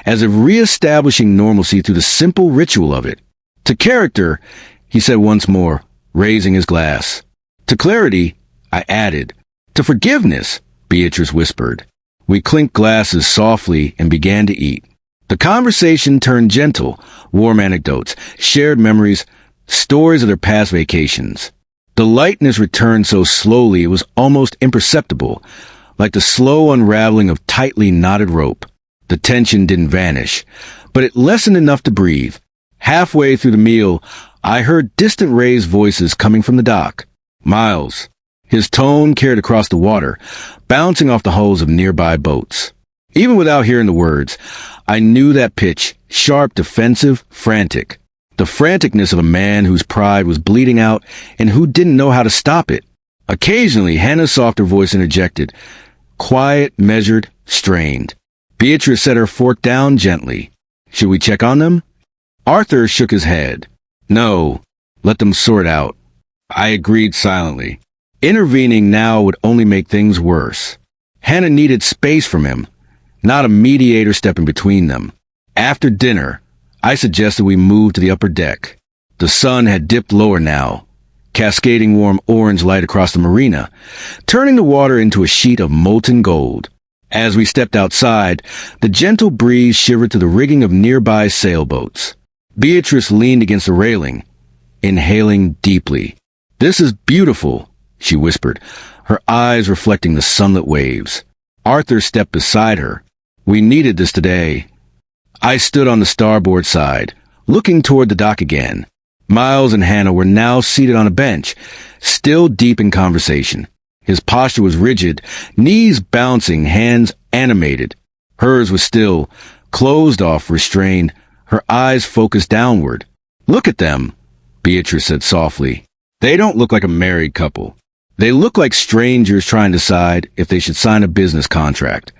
as if re-establishing normalcy through the simple ritual of it. To character, he said once more, raising his glass. To clarity, I added. To forgiveness, Beatrice whispered. We clinked glasses softly and began to eat. The conversation turned gentle, warm anecdotes, shared memories, stories of their past vacations. The lightness returned so slowly it was almost imperceptible, like the slow unraveling of tightly knotted rope. The tension didn't vanish, but it lessened enough to breathe. Halfway through the meal, I heard distant raised voices coming from the dock. Miles. His tone carried across the water, bouncing off the hulls of nearby boats. Even without hearing the words, I knew that pitch, sharp, defensive, frantic. The franticness of a man whose pride was bleeding out and who didn't know how to stop it. Occasionally, Hannah's softer voice interjected, quiet, measured, strained. Beatrice set her fork down gently. Should we check on them? Arthur shook his head. No, let them sort out. I agreed silently. Intervening now would only make things worse. Hannah needed space from him, not a mediator stepping between them. After dinner, I suggested we move to the upper deck. The sun had dipped lower now, cascading warm orange light across the marina, turning the water into a sheet of molten gold. As we stepped outside, the gentle breeze shivered through the rigging of nearby sailboats. Beatrice leaned against the railing, inhaling deeply. This is beautiful, she whispered, her eyes reflecting the sunlit waves. Arthur stepped beside her. We needed this today. I stood on the starboard side, looking toward the dock again. Miles and Hannah were now seated on a bench, still deep in conversation. His posture was rigid, knees bouncing, hands animated. Hers was still, closed off, restrained, her eyes focused downward. Look at them, Beatrice said softly. They don't look like a married couple. They look like strangers trying to decide if they should sign a business contract.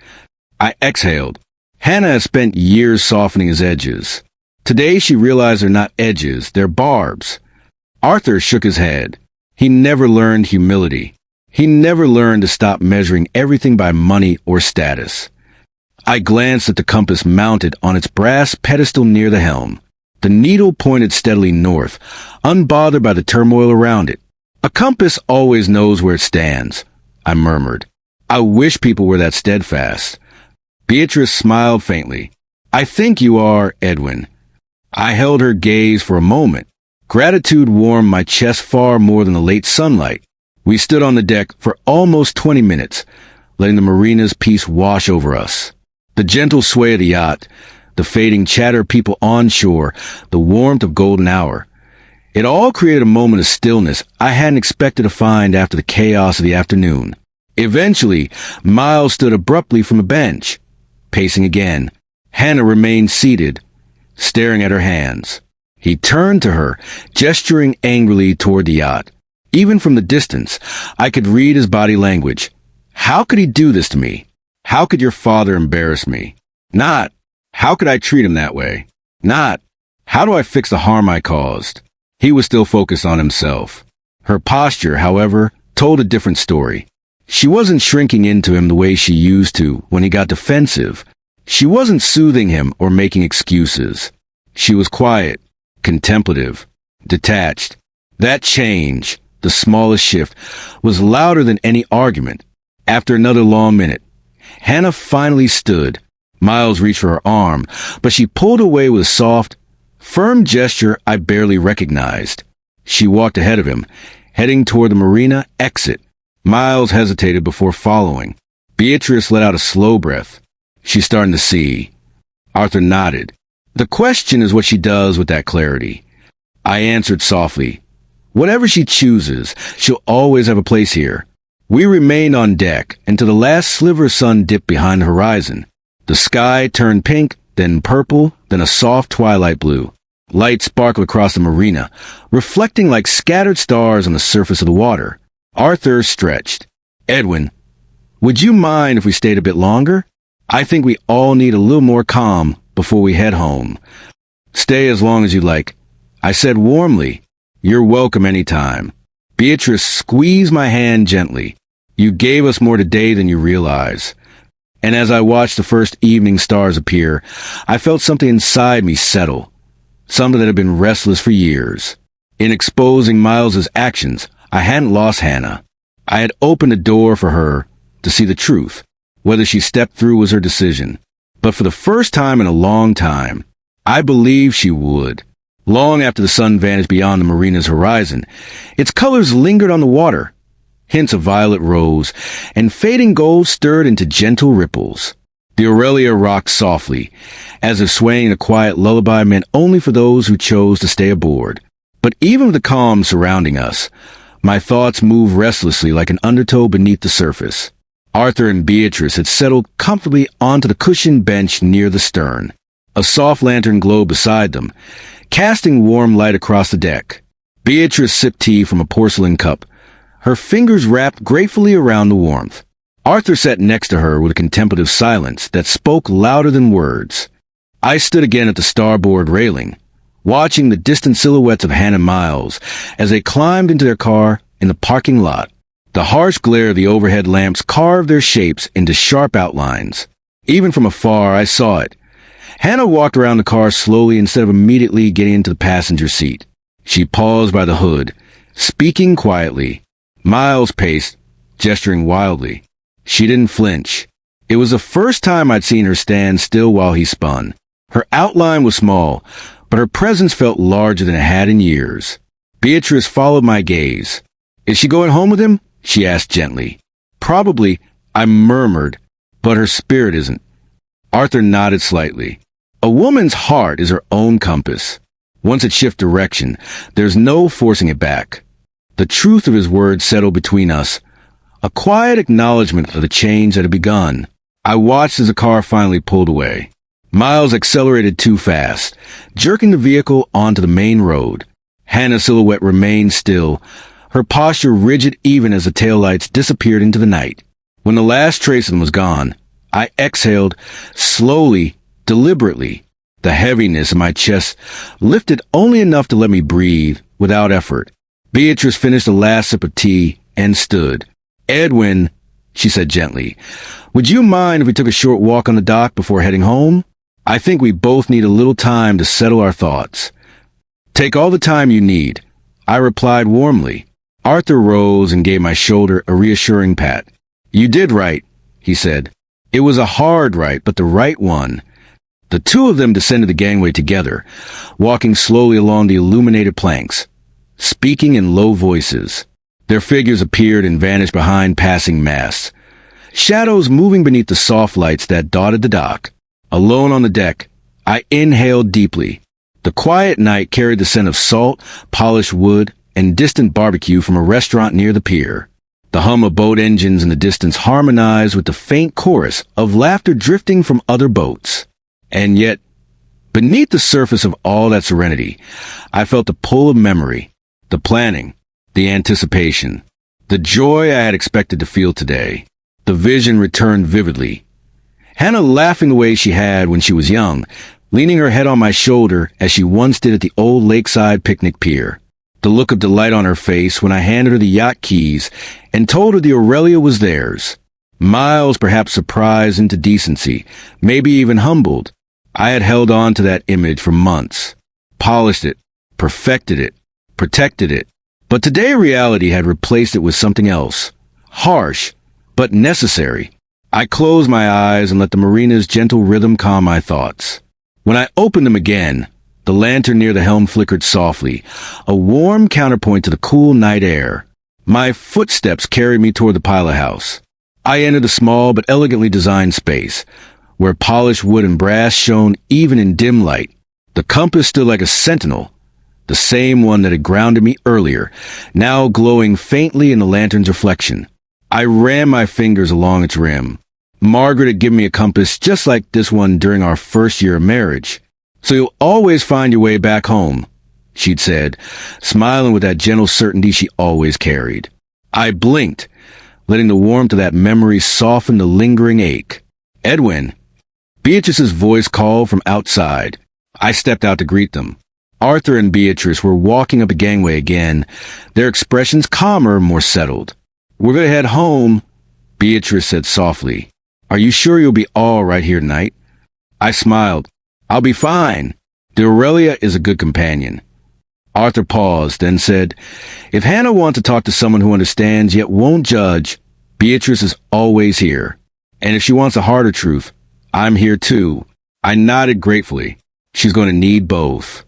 I exhaled. Hannah has spent years softening his edges. Today she realized they're not edges, they're barbs. Arthur shook his head. He never learned humility. He never learned to stop measuring everything by money or status. I glanced at the compass mounted on its brass pedestal near the helm. The needle pointed steadily north, unbothered by the turmoil around it. A compass always knows where it stands, I murmured. I wish people were that steadfast. Beatrice smiled faintly. I think you are, Edwin. I held her gaze for a moment. Gratitude warmed my chest far more than the late sunlight. We stood on the deck for almost 20 minutes, letting the marina's peace wash over us. The gentle sway of the yacht, the fading chatter of people on shore, the warmth of golden hour. It all created a moment of stillness I hadn't expected to find after the chaos of the afternoon. Eventually, Miles stood abruptly from a bench. Pacing again, Hannah remained seated, staring at her hands. He turned to her, gesturing angrily toward the yacht. Even from the distance, I could read his body language. How could he do this to me? How could your father embarrass me? Not, how could I treat him that way? Not, how do I fix the harm I caused? He was still focused on himself. Her posture, however, told a different story. She wasn't shrinking into him the way she used to when he got defensive. She wasn't soothing him or making excuses. She was quiet, contemplative, detached. That change, the smallest shift, was louder than any argument. After another long minute, Hannah finally stood. Miles reached for her arm, but she pulled away with a soft, firm gesture I barely recognized. She walked ahead of him, heading toward the marina exit. Miles hesitated before following. Beatrice let out a slow breath. She's starting to see. Arthur nodded. The question is what she does with that clarity. I answered softly. Whatever she chooses, she'll always have a place here. We remained on deck until the last sliver of sun dipped behind the horizon. The sky turned pink, then purple, then a soft twilight blue. Light sparkled across the marina, reflecting like scattered stars on the surface of the water. Arthur stretched. Edwin, would you mind if we stayed a bit longer? I think we all need a little more calm before we head home. Stay as long as you like, I said warmly. You're welcome anytime. Beatrice squeezed my hand gently. You gave us more today than you realize. And as I watched the first evening stars appear, I felt something inside me settle. Something that had been restless for years. In exposing Miles's actions, I hadn't lost Hannah. I had opened a door for her to see the truth. Whether she stepped through was her decision. But for the first time in a long time, I believed she would. Long after the sun vanished beyond the marina's horizon, its colors lingered on the water. Hints of violet rose, and fading gold stirred into gentle ripples. The Aurelia rocked softly, as if swaying a quiet lullaby meant only for those who chose to stay aboard. But even with the calm surrounding us, my thoughts moved restlessly like an undertow beneath the surface. Arthur and Beatrice had settled comfortably onto the cushioned bench near the stern. A soft lantern glowed beside them, casting warm light across the deck. Beatrice sipped tea from a porcelain cup, her fingers wrapped gratefully around the warmth. Arthur sat next to her with a contemplative silence that spoke louder than words. I stood again at the starboard railing, watching the distant silhouettes of Hannah and Miles as they climbed into their car in the parking lot. The harsh glare of the overhead lamps carved their shapes into sharp outlines. Even from afar, I saw it. Hannah walked around the car slowly instead of immediately getting into the passenger seat. She paused by the hood, speaking quietly. Miles paced, gesturing wildly. She didn't flinch. It was the first time I'd seen her stand still while he spun. Her outline was small, but her presence felt larger than it had in years. Beatrice followed my gaze. Is she going home with him? She asked gently. Probably, I murmured, but her spirit isn't. Arthur nodded slightly. A woman's heart is her own compass. Once it shifts direction, there's no forcing it back. The truth of his words settled between us, a quiet acknowledgement of the change that had begun. I watched as the car finally pulled away. Miles accelerated too fast, jerking the vehicle onto the main road. Hannah's silhouette remained still, her posture rigid even as the taillights disappeared into the night. When the last trace of them was gone, I exhaled, slowly, deliberately. The heaviness in my chest lifted only enough to let me breathe, without effort. Beatrice finished the last sip of tea and stood. Edwin, she said gently, would you mind if we took a short walk on the dock before heading home? I think we both need a little time to settle our thoughts. Take all the time you need, I replied warmly. Arthur rose and gave my shoulder a reassuring pat. You did right, he said. It was a hard right, but the right one. The two of them descended the gangway together, walking slowly along the illuminated planks, speaking in low voices. Their figures appeared and vanished behind passing masts, shadows moving beneath the soft lights that dotted the dock. Alone on the deck, I inhaled deeply. The quiet night carried the scent of salt, polished wood, and distant barbecue from a restaurant near the pier. The hum of boat engines in the distance harmonized with the faint chorus of laughter drifting from other boats. And yet, beneath the surface of all that serenity, I felt the pull of memory, the planning, the anticipation, the joy I had expected to feel today. The vision returned vividly. Hannah laughing the way she had when she was young, leaning her head on my shoulder as she once did at the old lakeside picnic pier. The look of delight on her face when I handed her the yacht keys and told her the Aurelia was theirs. Miles perhaps surprised into decency, maybe even humbled. I had held on to that image for months, polished it, perfected it, protected it. But today reality had replaced it with something else, harsh, but necessary. I closed my eyes and let the marina's gentle rhythm calm my thoughts. When I opened them again, the lantern near the helm flickered softly, a warm counterpoint to the cool night air. My footsteps carried me toward the pilot house. I entered a small but elegantly designed space, where polished wood and brass shone even in dim light. The compass stood like a sentinel, the same one that had grounded me earlier, now glowing faintly in the lantern's reflection. I ran my fingers along its rim. Margaret had given me a compass just like this one during our first year of marriage. "So you'll always find your way back home," she'd said, smiling with that gentle certainty she always carried. I blinked, letting the warmth of that memory soften the lingering ache. "Edwin!" Beatrice's voice called from outside. I stepped out to greet them. Arthur and Beatrice were walking up the gangway again, their expressions calmer, more settled. "We're going to head home," Beatrice said softly. "Are you sure you'll be all right here tonight?" I smiled. "I'll be fine. The Aurelia is a good companion." Arthur paused, then said, "If Hannah wants to talk to someone who understands yet won't judge, Beatrice is always here. And if she wants a harder truth, I'm here too." I nodded gratefully. She's going to need both.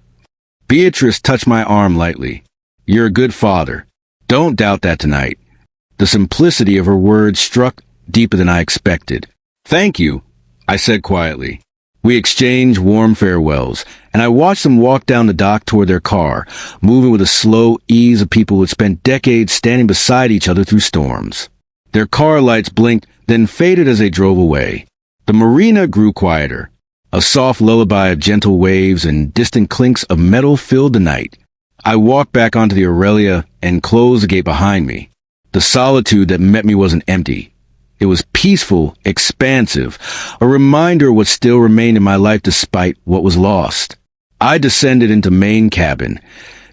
Beatrice touched my arm lightly. "You're a good father. Don't doubt that tonight." The simplicity of her words struck deeper than I expected. "Thank you," I said quietly. We exchanged warm farewells, and I watched them walk down the dock toward their car, moving with the slow ease of people who had spent decades standing beside each other through storms. Their car lights blinked, then faded as they drove away. The marina grew quieter. A soft lullaby of gentle waves and distant clinks of metal filled the night. I walked back onto the Aurelia and closed the gate behind me. The solitude that met me wasn't empty. It was peaceful, expansive, a reminder of what still remained in my life despite what was lost. I descended into main cabin,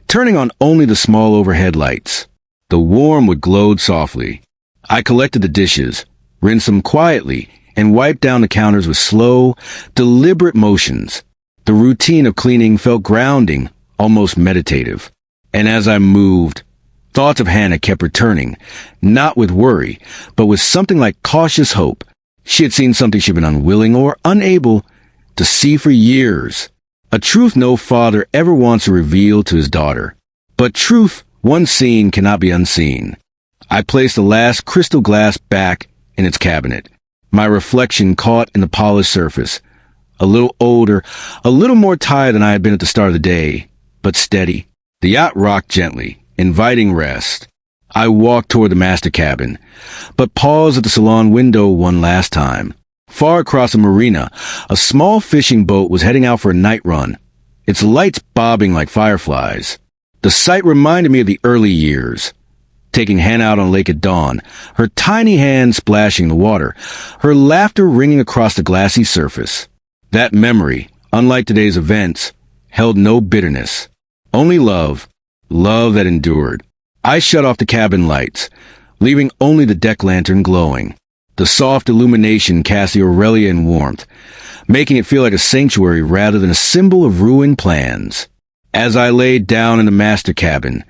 turning on only the small overhead lights. The warm wood glowed softly. I collected the dishes, rinsed them quietly, and wiped down the counters with slow, deliberate motions. The routine of cleaning felt grounding, almost meditative. And as I moved, thoughts of Hannah kept returning, not with worry, but with something like cautious hope. She had seen something she'd been unwilling or unable to see for years. A truth no father ever wants to reveal to his daughter. But truth, once seen, cannot be unseen. I placed the last crystal glass back in its cabinet. My reflection caught in the polished surface. A little older, a little more tired than I had been at the start of the day, but steady. The yacht rocked gently, inviting rest. I walked toward the master cabin, but paused at the salon window one last time. Far across the marina, a small fishing boat was heading out for a night run, its lights bobbing like fireflies. The sight reminded me of the early years. Taking Hannah out on lake at dawn, her tiny hands splashing the water, her laughter ringing across the glassy surface. That memory, unlike today's events, held no bitterness. Only love. Love that endured. I shut off the cabin lights, leaving only the deck lantern glowing. The soft illumination cast the Aurelia in warmth, making it feel like a sanctuary rather than a symbol of ruined plans. As I laid down in the master cabin,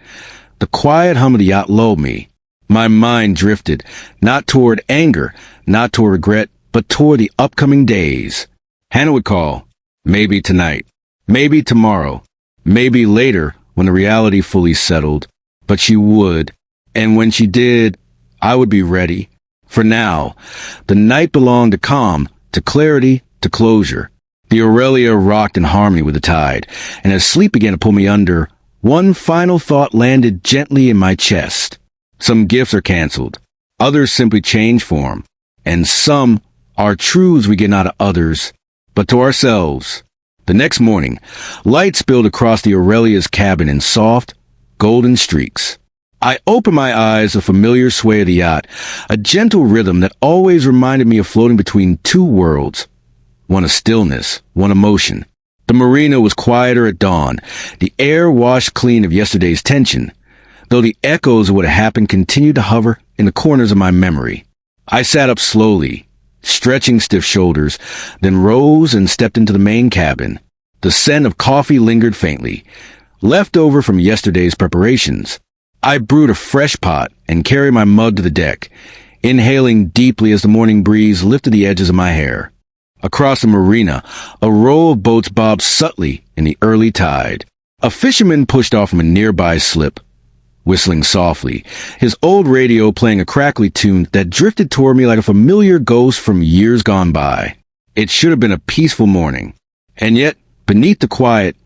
the quiet hum of the yacht lulled me. My mind drifted, not toward anger, not toward regret, but toward the upcoming days. Hannah would call. Maybe tonight. Maybe tomorrow. Maybe later when the reality fully settled. But she would. And when she did, I would be ready. For now, the night belonged to calm, to clarity, to closure. The Aurelia rocked in harmony with the tide, and as sleep began to pull me under, one final thought landed gently in my chest. Some gifts are canceled. Others simply change form. And some are truths we get not to others, but to ourselves. The next morning, light spilled across the Aurelia's cabin in soft, golden streaks. I opened my eyes to the familiar sway of the yacht, a gentle rhythm that always reminded me of floating between two worlds. One of stillness, one of motion. The marina was quieter at dawn, the air washed clean of yesterday's tension, though the echoes of what had happened continued to hover in the corners of my memory. I sat up slowly, stretching stiff shoulders, then rose and stepped into the main cabin. The scent of coffee lingered faintly, left over from yesterday's preparations. I brewed a fresh pot and carried my mug to the deck, inhaling deeply as the morning breeze lifted the edges of my hair. Across the marina, a row of boats bobbed subtly in the early tide. A fisherman pushed off from a nearby slip, whistling softly, his old radio playing a crackly tune that drifted toward me like a familiar ghost from years gone by. It should have been a peaceful morning. And yet, beneath the quiet,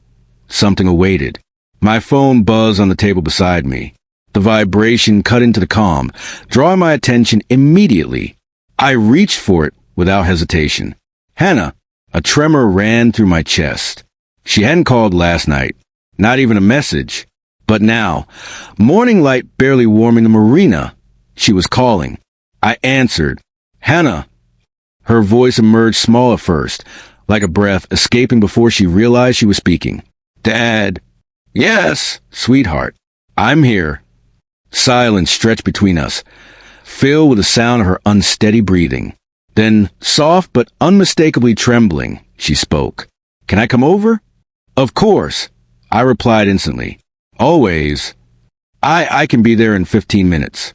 something awaited. My phone buzzed on the table beside me. The vibration cut into the calm, drawing my attention immediately. I reached for it without hesitation. Hannah. A tremor ran through my chest. She hadn't called last night. Not even a message. But now, morning light barely warming the marina, she was calling. I answered. Hannah. Her voice emerged small at first, like a breath escaping before she realized she was speaking. Dad. Yes, sweetheart. I'm here. Silence stretched between us, filled with the sound of her unsteady breathing. Then, soft but unmistakably trembling, she spoke. Can I come over? Of course, I replied instantly. Always. I can be there in 15 minutes.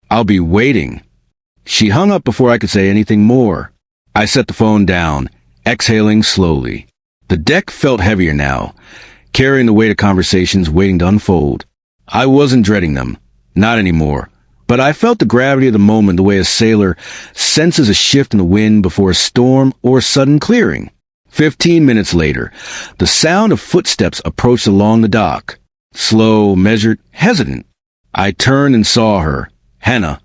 I'll be waiting. She hung up before I could say anything more. I set the phone down, exhaling slowly. The deck felt heavier now, carrying the weight of conversations waiting to unfold. I wasn't dreading them. Not anymore. But I felt the gravity of the moment the way a sailor senses a shift in the wind before a storm or a sudden clearing. 15 minutes later, the sound of footsteps approached along the dock. Slow, measured, hesitant. I turned and saw her, Hannah,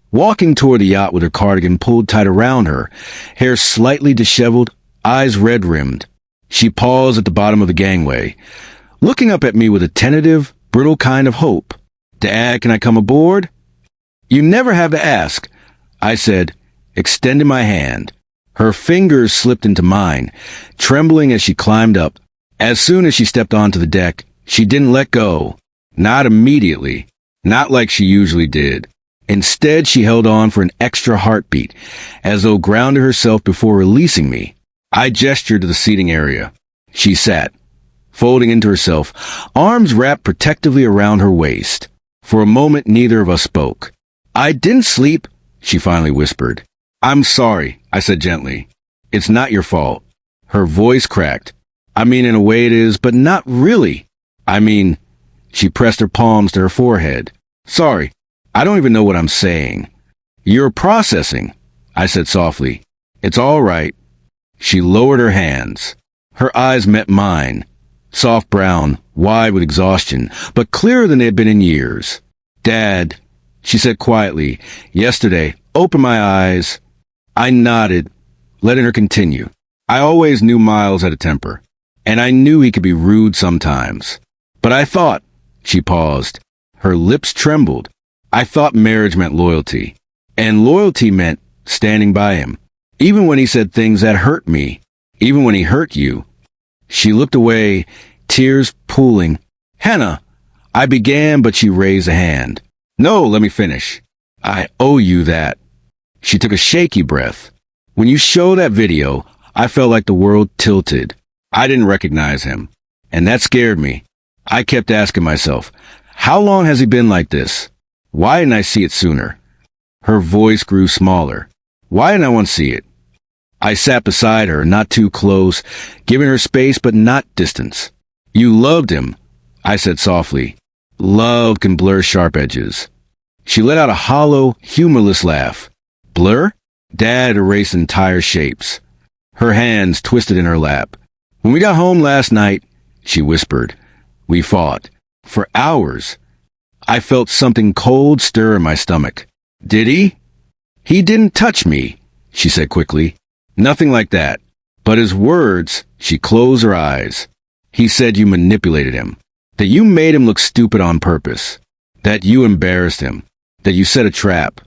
walking toward the yacht with her cardigan pulled tight around her, hair slightly disheveled, eyes red-rimmed. She paused at the bottom of the gangway, looking up at me with a tentative, brittle kind of hope. Dad, can I come aboard? You never have to ask, I said, extending my hand. Her fingers slipped into mine, trembling as she climbed up. As soon as she stepped onto the deck, she didn't let go. Not immediately. Not like she usually did. Instead, she held on for an extra heartbeat, as though grounding herself before releasing me. I gestured to the seating area. She sat, folding into herself, arms wrapped protectively around her waist. For a moment, neither of us spoke. I didn't sleep, she finally whispered. I'm sorry, I said gently. It's not your fault. Her voice cracked. I mean, in a way it is, but not really. I mean, she pressed her palms to her forehead. Sorry, I don't even know what I'm saying. You're processing, I said softly. It's all right. She lowered her hands. Her eyes met mine, soft brown, wide with exhaustion, but clearer than they had been in years. Dad, she said quietly, yesterday, open my eyes. I nodded, letting her continue. I always knew Miles had a temper, and I knew he could be rude sometimes. But I thought, she paused. Her lips trembled. I thought marriage meant loyalty, and loyalty meant standing by him, even when he said things that hurt me, even when he hurt you. She looked away, tears pooling. Hannah, I began, but she raised a hand. No, let me finish. I owe you that. She took a shaky breath. When you showed that video, I felt like the world tilted. I didn't recognize him, and that scared me. I kept asking myself, how long has he been like this? Why didn't I see it sooner? Her voice grew smaller. Why didn't I want to see it? I sat beside her, not too close, giving her space but not distance. You loved him, I said softly. Love can blur sharp edges. She let out a hollow, humorless laugh. Blur? Dad erased entire shapes. Her hands twisted in her lap. When we got home last night, she whispered, we fought. For hours. I felt something cold stir in my stomach. Did he? He didn't touch me, she said quickly. Nothing like that. But his words, she closed her eyes. He said you manipulated him. That you made him look stupid on purpose. That you embarrassed him. That you set a trap.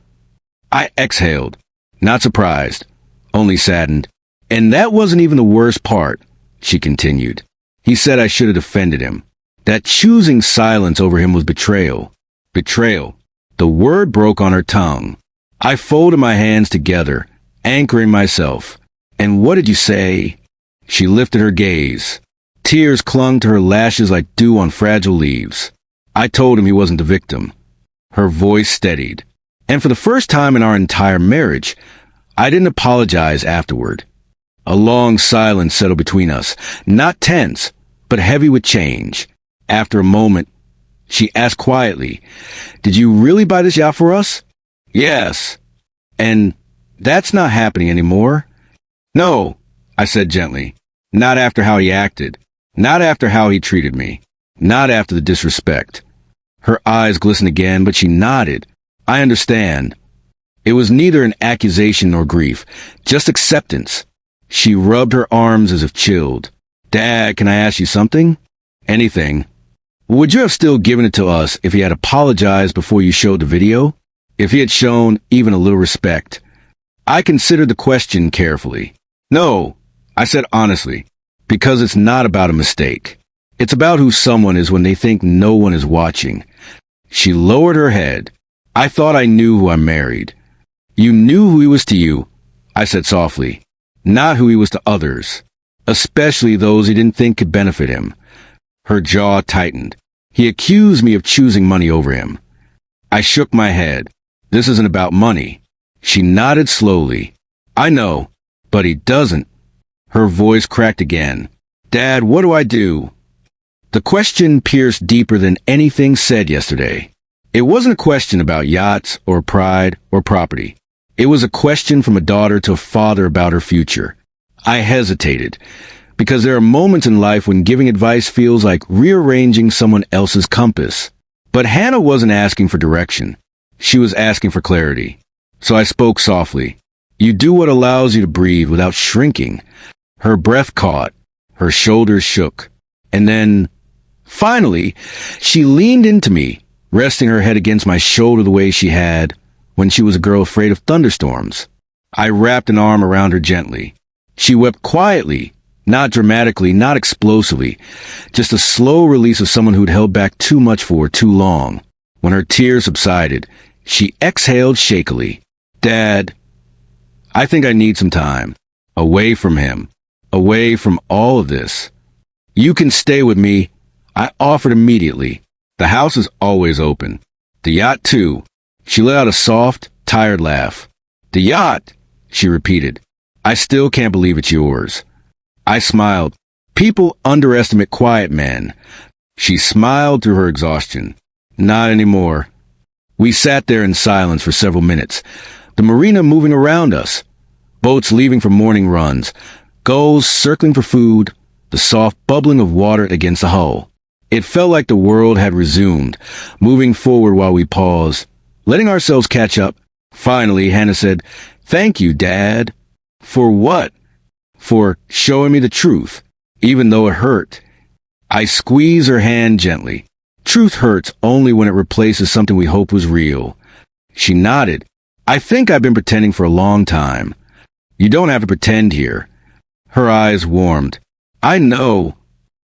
I exhaled. Not surprised. Only saddened. And that wasn't even the worst part, she continued. He said I should have defended him. That choosing silence over him was betrayal. Betrayal. The word broke on her tongue. I folded my hands together, anchoring myself. And what did you say? She lifted her gaze. Tears clung to her lashes like dew on fragile leaves. I told him he wasn't the victim. Her voice steadied. And for the first time in our entire marriage, I didn't apologize afterward. A long silence settled between us, not tense, but heavy with change. After a moment, She asked quietly, "Did you really buy this yacht for us?" "Yes." "And that's not happening anymore?" "No," I said gently. "Not after how he acted. Not after how he treated me. Not after the disrespect." Her eyes glistened again, but she nodded. "I understand." It was neither an accusation nor grief, just acceptance. She rubbed her arms as if chilled. "Dad, can I ask you something?" "Anything." "Would you have still given it to us if he had apologized before you showed the video? If he had shown even a little respect?" I considered the question carefully. "No," I said honestly, "because it's not about a mistake. It's about who someone is when they think no one is watching." She lowered her head. "I thought I knew who I married." "You knew who he was to you," I said softly, "not who he was to others, especially those he didn't think could benefit him." Her jaw tightened. "He accused me of choosing money over him." I shook my head. "This isn't about money." She nodded slowly. "I know, but he doesn't." Her voice cracked again. "Dad, what do I do?" The question pierced deeper than anything said yesterday. It wasn't a question about yachts or pride or property. It was a question from a daughter to a father about her future. I hesitated, because there are moments in life when giving advice feels like rearranging someone else's compass. But Hannah wasn't asking for direction. She was asking for clarity. So I spoke softly. "You do what allows you to breathe without shrinking." Her breath caught. Her shoulders shook. And then, finally, she leaned into me, resting her head against my shoulder the way she had when she was a girl afraid of thunderstorms. I wrapped an arm around her gently. She wept quietly, not dramatically, not explosively, just a slow release of someone who'd held back too much for too long. When her tears subsided, she exhaled shakily. "Dad, I think I need some time. Away from him. Away from all of this." "You can stay with me," I offered immediately. "The house is always open. The yacht, too." She let out a soft, tired laugh. "The yacht," she repeated. "I still can't believe it's yours." I smiled. "People underestimate quiet men." She smiled through her exhaustion. "Not anymore." We sat there in silence for several minutes, the marina moving around us, boats leaving for morning runs, gulls circling for food, the soft bubbling of water against the hull. It felt like the world had resumed, moving forward while we paused, letting ourselves catch up. Finally, Hannah said, "Thank you, Dad." "For what?" "For showing me the truth, even though it hurt." I squeezed her hand gently. Truth hurts only when it replaces something we hoped was real. She nodded. "I think I've been pretending for a long time." "You don't have to pretend here." Her eyes warmed. "I know."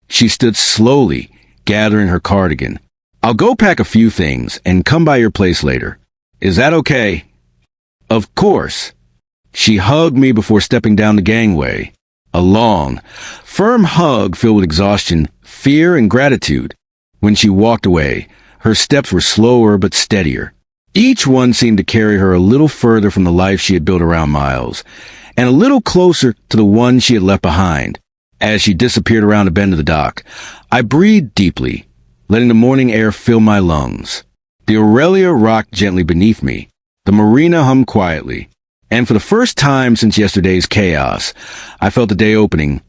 She stood slowly, gathering her cardigan. "I'll go pack a few things and come by your place later. Is that okay?" "Of course." She hugged me before stepping down the gangway. A long, firm hug filled with exhaustion, fear, and gratitude. When she walked away, her steps were slower but steadier. Each one seemed to carry her a little further from the life she had built around Miles, and a little closer to the one she had left behind. As she disappeared around the bend of the dock, I breathed deeply, letting the morning air fill my lungs. The Aurelia rocked gently beneath me. The marina hummed quietly. And for the first time since yesterday's chaos, I felt the day opening,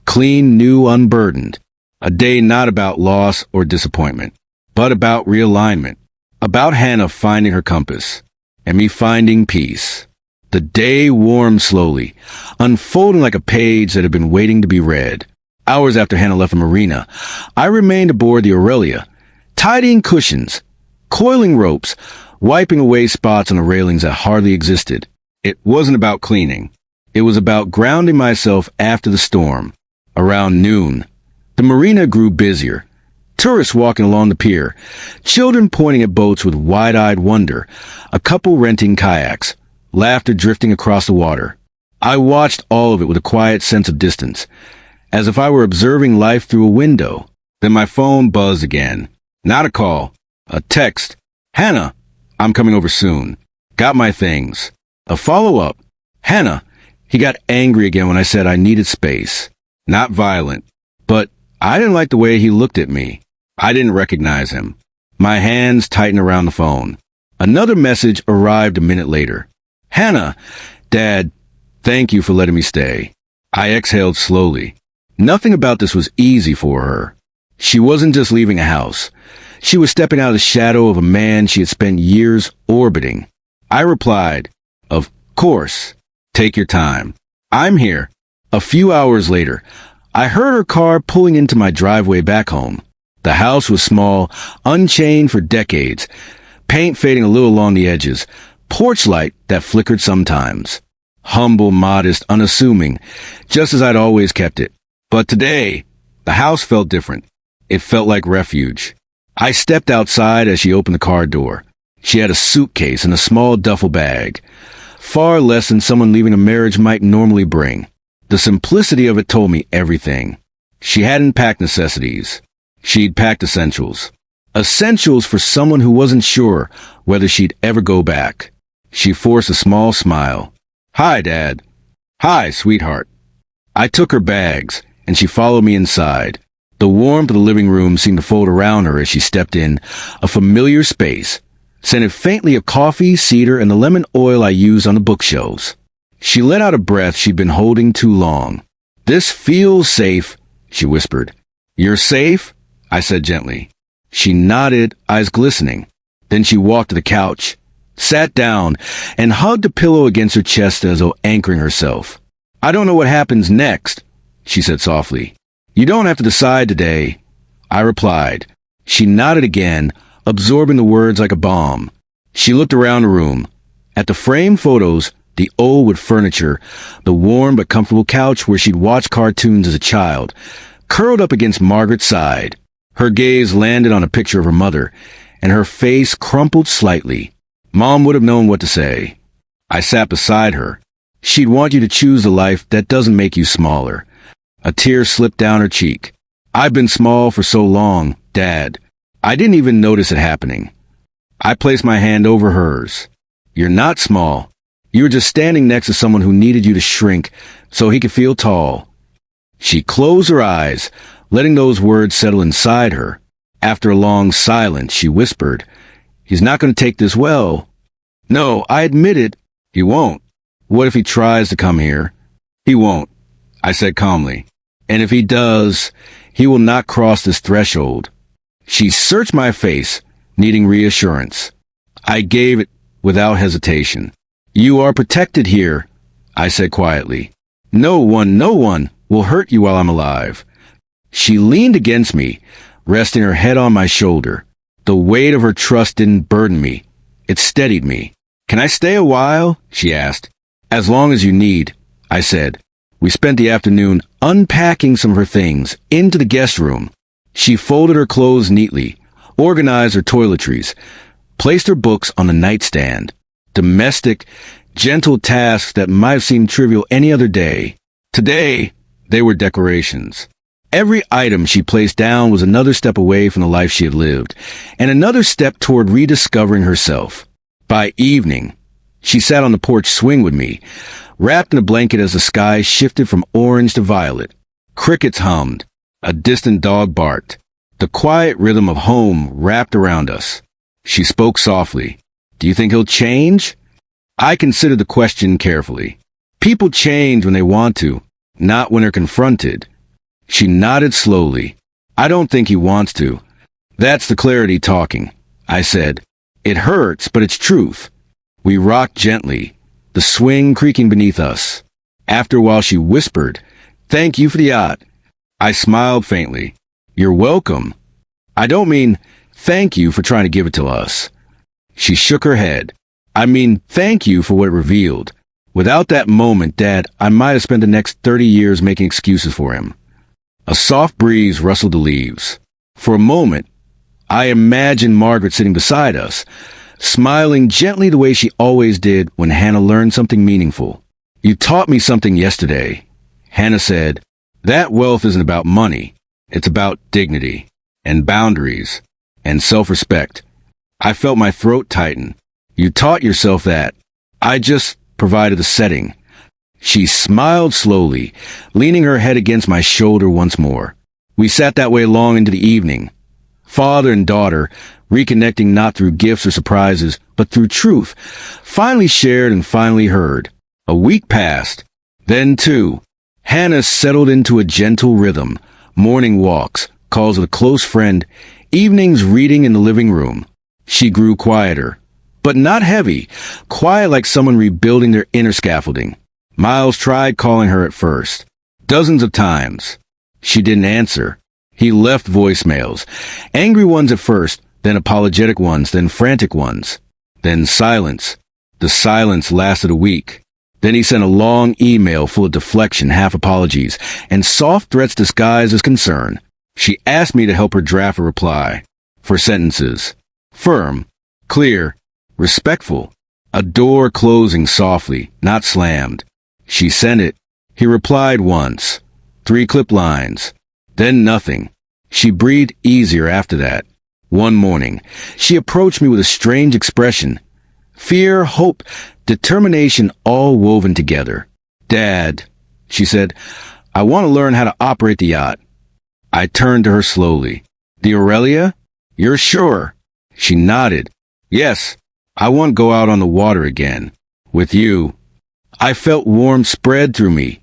clean, new, unburdened. A day not about loss or disappointment, but about realignment. About Hannah finding her compass, and me finding peace. The day warmed slowly, unfolding like a page that had been waiting to be read. Hours after Hannah left the marina, I remained aboard the Aurelia, tidying cushions, coiling ropes, wiping away spots on the railings that hardly existed. It wasn't about cleaning. It was about grounding myself after the storm. Around noon, the marina grew busier. Tourists walking along the pier, children pointing at boats with wide-eyed wonder, a couple renting kayaks, laughter drifting across the water. I watched all of it with a quiet sense of distance, as if I were observing life through a window. Then my phone buzzed again. Not a call, a text. "Hannah, I'm coming over soon. Got my things." A follow-up. "Hannah." He got angry again when I said I needed space. Not violent, but I didn't like the way he looked at me. I didn't recognize him. My hands tightened around the phone. Another message arrived a minute later. Hannah, Dad, thank you for letting me stay. I exhaled slowly. Nothing about this was easy for her. She wasn't just leaving a house. She was stepping out of the shadow of a man she had spent years orbiting. I replied, Of course. Take your time. I'm here. A few hours later, I heard her car pulling into my driveway back home. The house was small, unchanged for decades, paint fading a little along the edges, porch light that flickered sometimes. Humble, modest, unassuming, just as I'd always kept it. But today, the house felt different. It felt like refuge. I stepped outside as she opened the car door. She had a suitcase and a small duffel bag, far less than someone leaving a marriage might normally bring. The simplicity of it told me everything. She hadn't packed necessities. She'd packed essentials. Essentials for someone who wasn't sure whether she'd ever go back. She forced a small smile. Hi, Dad. Hi, sweetheart. I took her bags, and she followed me inside. The warmth of the living room seemed to fold around her as she stepped in, a familiar space, scented faintly of coffee, cedar, and the lemon oil I used on the bookshelves. She let out a breath she'd been holding too long. This feels safe, she whispered. You're safe? I said gently. She nodded, eyes glistening. Then she walked to the couch, sat down, and hugged a pillow against her chest as though anchoring herself. I don't know what happens next, she said softly. You don't have to decide today, I replied. She nodded again, absorbing the words like a bomb. She looked around the room. At the framed photos, the old wood furniture, the warm but comfortable couch where she'd watched cartoons as a child, curled up against Margaret's side. Her gaze landed on a picture of her mother, and her face crumpled slightly. Mom would have known what to say. I sat beside her. She'd want you to choose a life that doesn't make you smaller. A tear slipped down her cheek. I've been small for so long, Dad. I didn't even notice it happening. I placed my hand over hers. You're not small. You were just standing next to someone who needed you to shrink so he could feel tall. She closed her eyes, letting those words settle inside her. After a long silence, she whispered, He's not going to take this well. No, I admit it. He won't. What if he tries to come here? He won't, I said calmly. And if he does, he will not cross this threshold. She searched my face, needing reassurance. I gave it without hesitation. You are protected here, I said quietly. No one will hurt you while I'm alive. She leaned against me, resting her head on my shoulder. The weight of her trust didn't burden me. It steadied me. Can I stay a while? She asked. As long as you need, I said. We spent the afternoon unpacking some of her things into the guest room. She folded her clothes neatly, organized her toiletries, placed her books on the nightstand. Domestic, gentle tasks that might have seemed trivial any other day. Today, they were decorations. Every item she placed down was another step away from the life she had lived, and another step toward rediscovering herself. By evening, she sat on the porch swing with me, wrapped in a blanket as the sky shifted from orange to violet. Crickets hummed. A distant dog barked. The quiet rhythm of home wrapped around us. She spoke softly. Do you think he'll change? I considered the question carefully. People change when they want to, not when they're confronted. She nodded slowly. I don't think he wants to. That's the clarity talking, I said. It hurts, but it's truth. We rocked gently, the swing creaking beneath us. After a while she whispered, Thank you for the yacht. I smiled faintly. You're welcome. I don't mean thank you for trying to give it to us. She shook her head. I mean thank you for what it revealed. Without that moment, Dad, I might have spent the next 30 years making excuses for him. A soft breeze rustled the leaves. For a moment, I imagined Margaret sitting beside us, smiling gently the way she always did when Hannah learned something meaningful. You taught me something yesterday, Hannah said. That wealth isn't about money. It's about dignity, and boundaries, and self-respect. I felt my throat tighten. You taught yourself that. I just provided the setting. She smiled slowly, leaning her head against my shoulder once more. We sat that way long into the evening. Father and daughter, reconnecting not through gifts or surprises, but through truth, finally shared and finally heard. A week passed. Then two. Hannah settled into a gentle rhythm. Morning walks, calls with a close friend, evenings reading in the living room. She grew quieter, but not heavy, quiet like someone rebuilding their inner scaffolding. Miles tried calling her at first, dozens of times. She didn't answer. He left voicemails, angry ones at first, then apologetic ones, then frantic ones, then silence. The silence lasted a week. Then he sent a long email full of deflection, half apologies, and soft threats disguised as concern. She asked me to help her draft a reply. 4 sentences. Firm, clear, respectful. A door closing softly, not slammed. She sent it. He replied once. 3 clip lines. Then nothing. She breathed easier after that. One morning, she approached me with a strange expression. Fear, hope, determination all woven together. Dad, she said, I want to learn how to operate the yacht. I turned to her slowly. The Aurelia? You're sure? She nodded. Yes, I want to go out on the water again. With you. I felt warmth spread through me.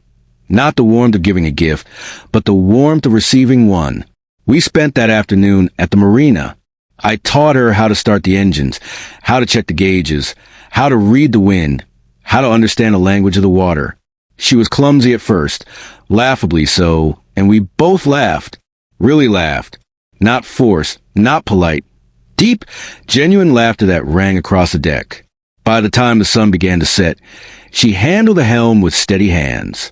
Not the warmth of giving a gift, but the warmth of receiving one. We spent that afternoon at the marina. I taught her how to start the engines, how to check the gauges, how to read the wind, how to understand the language of the water. She was clumsy at first, laughably so, and we both laughed. Really laughed. Not forced, not polite. Deep, genuine laughter that rang across the deck. By the time the sun began to set, she handled the helm with steady hands.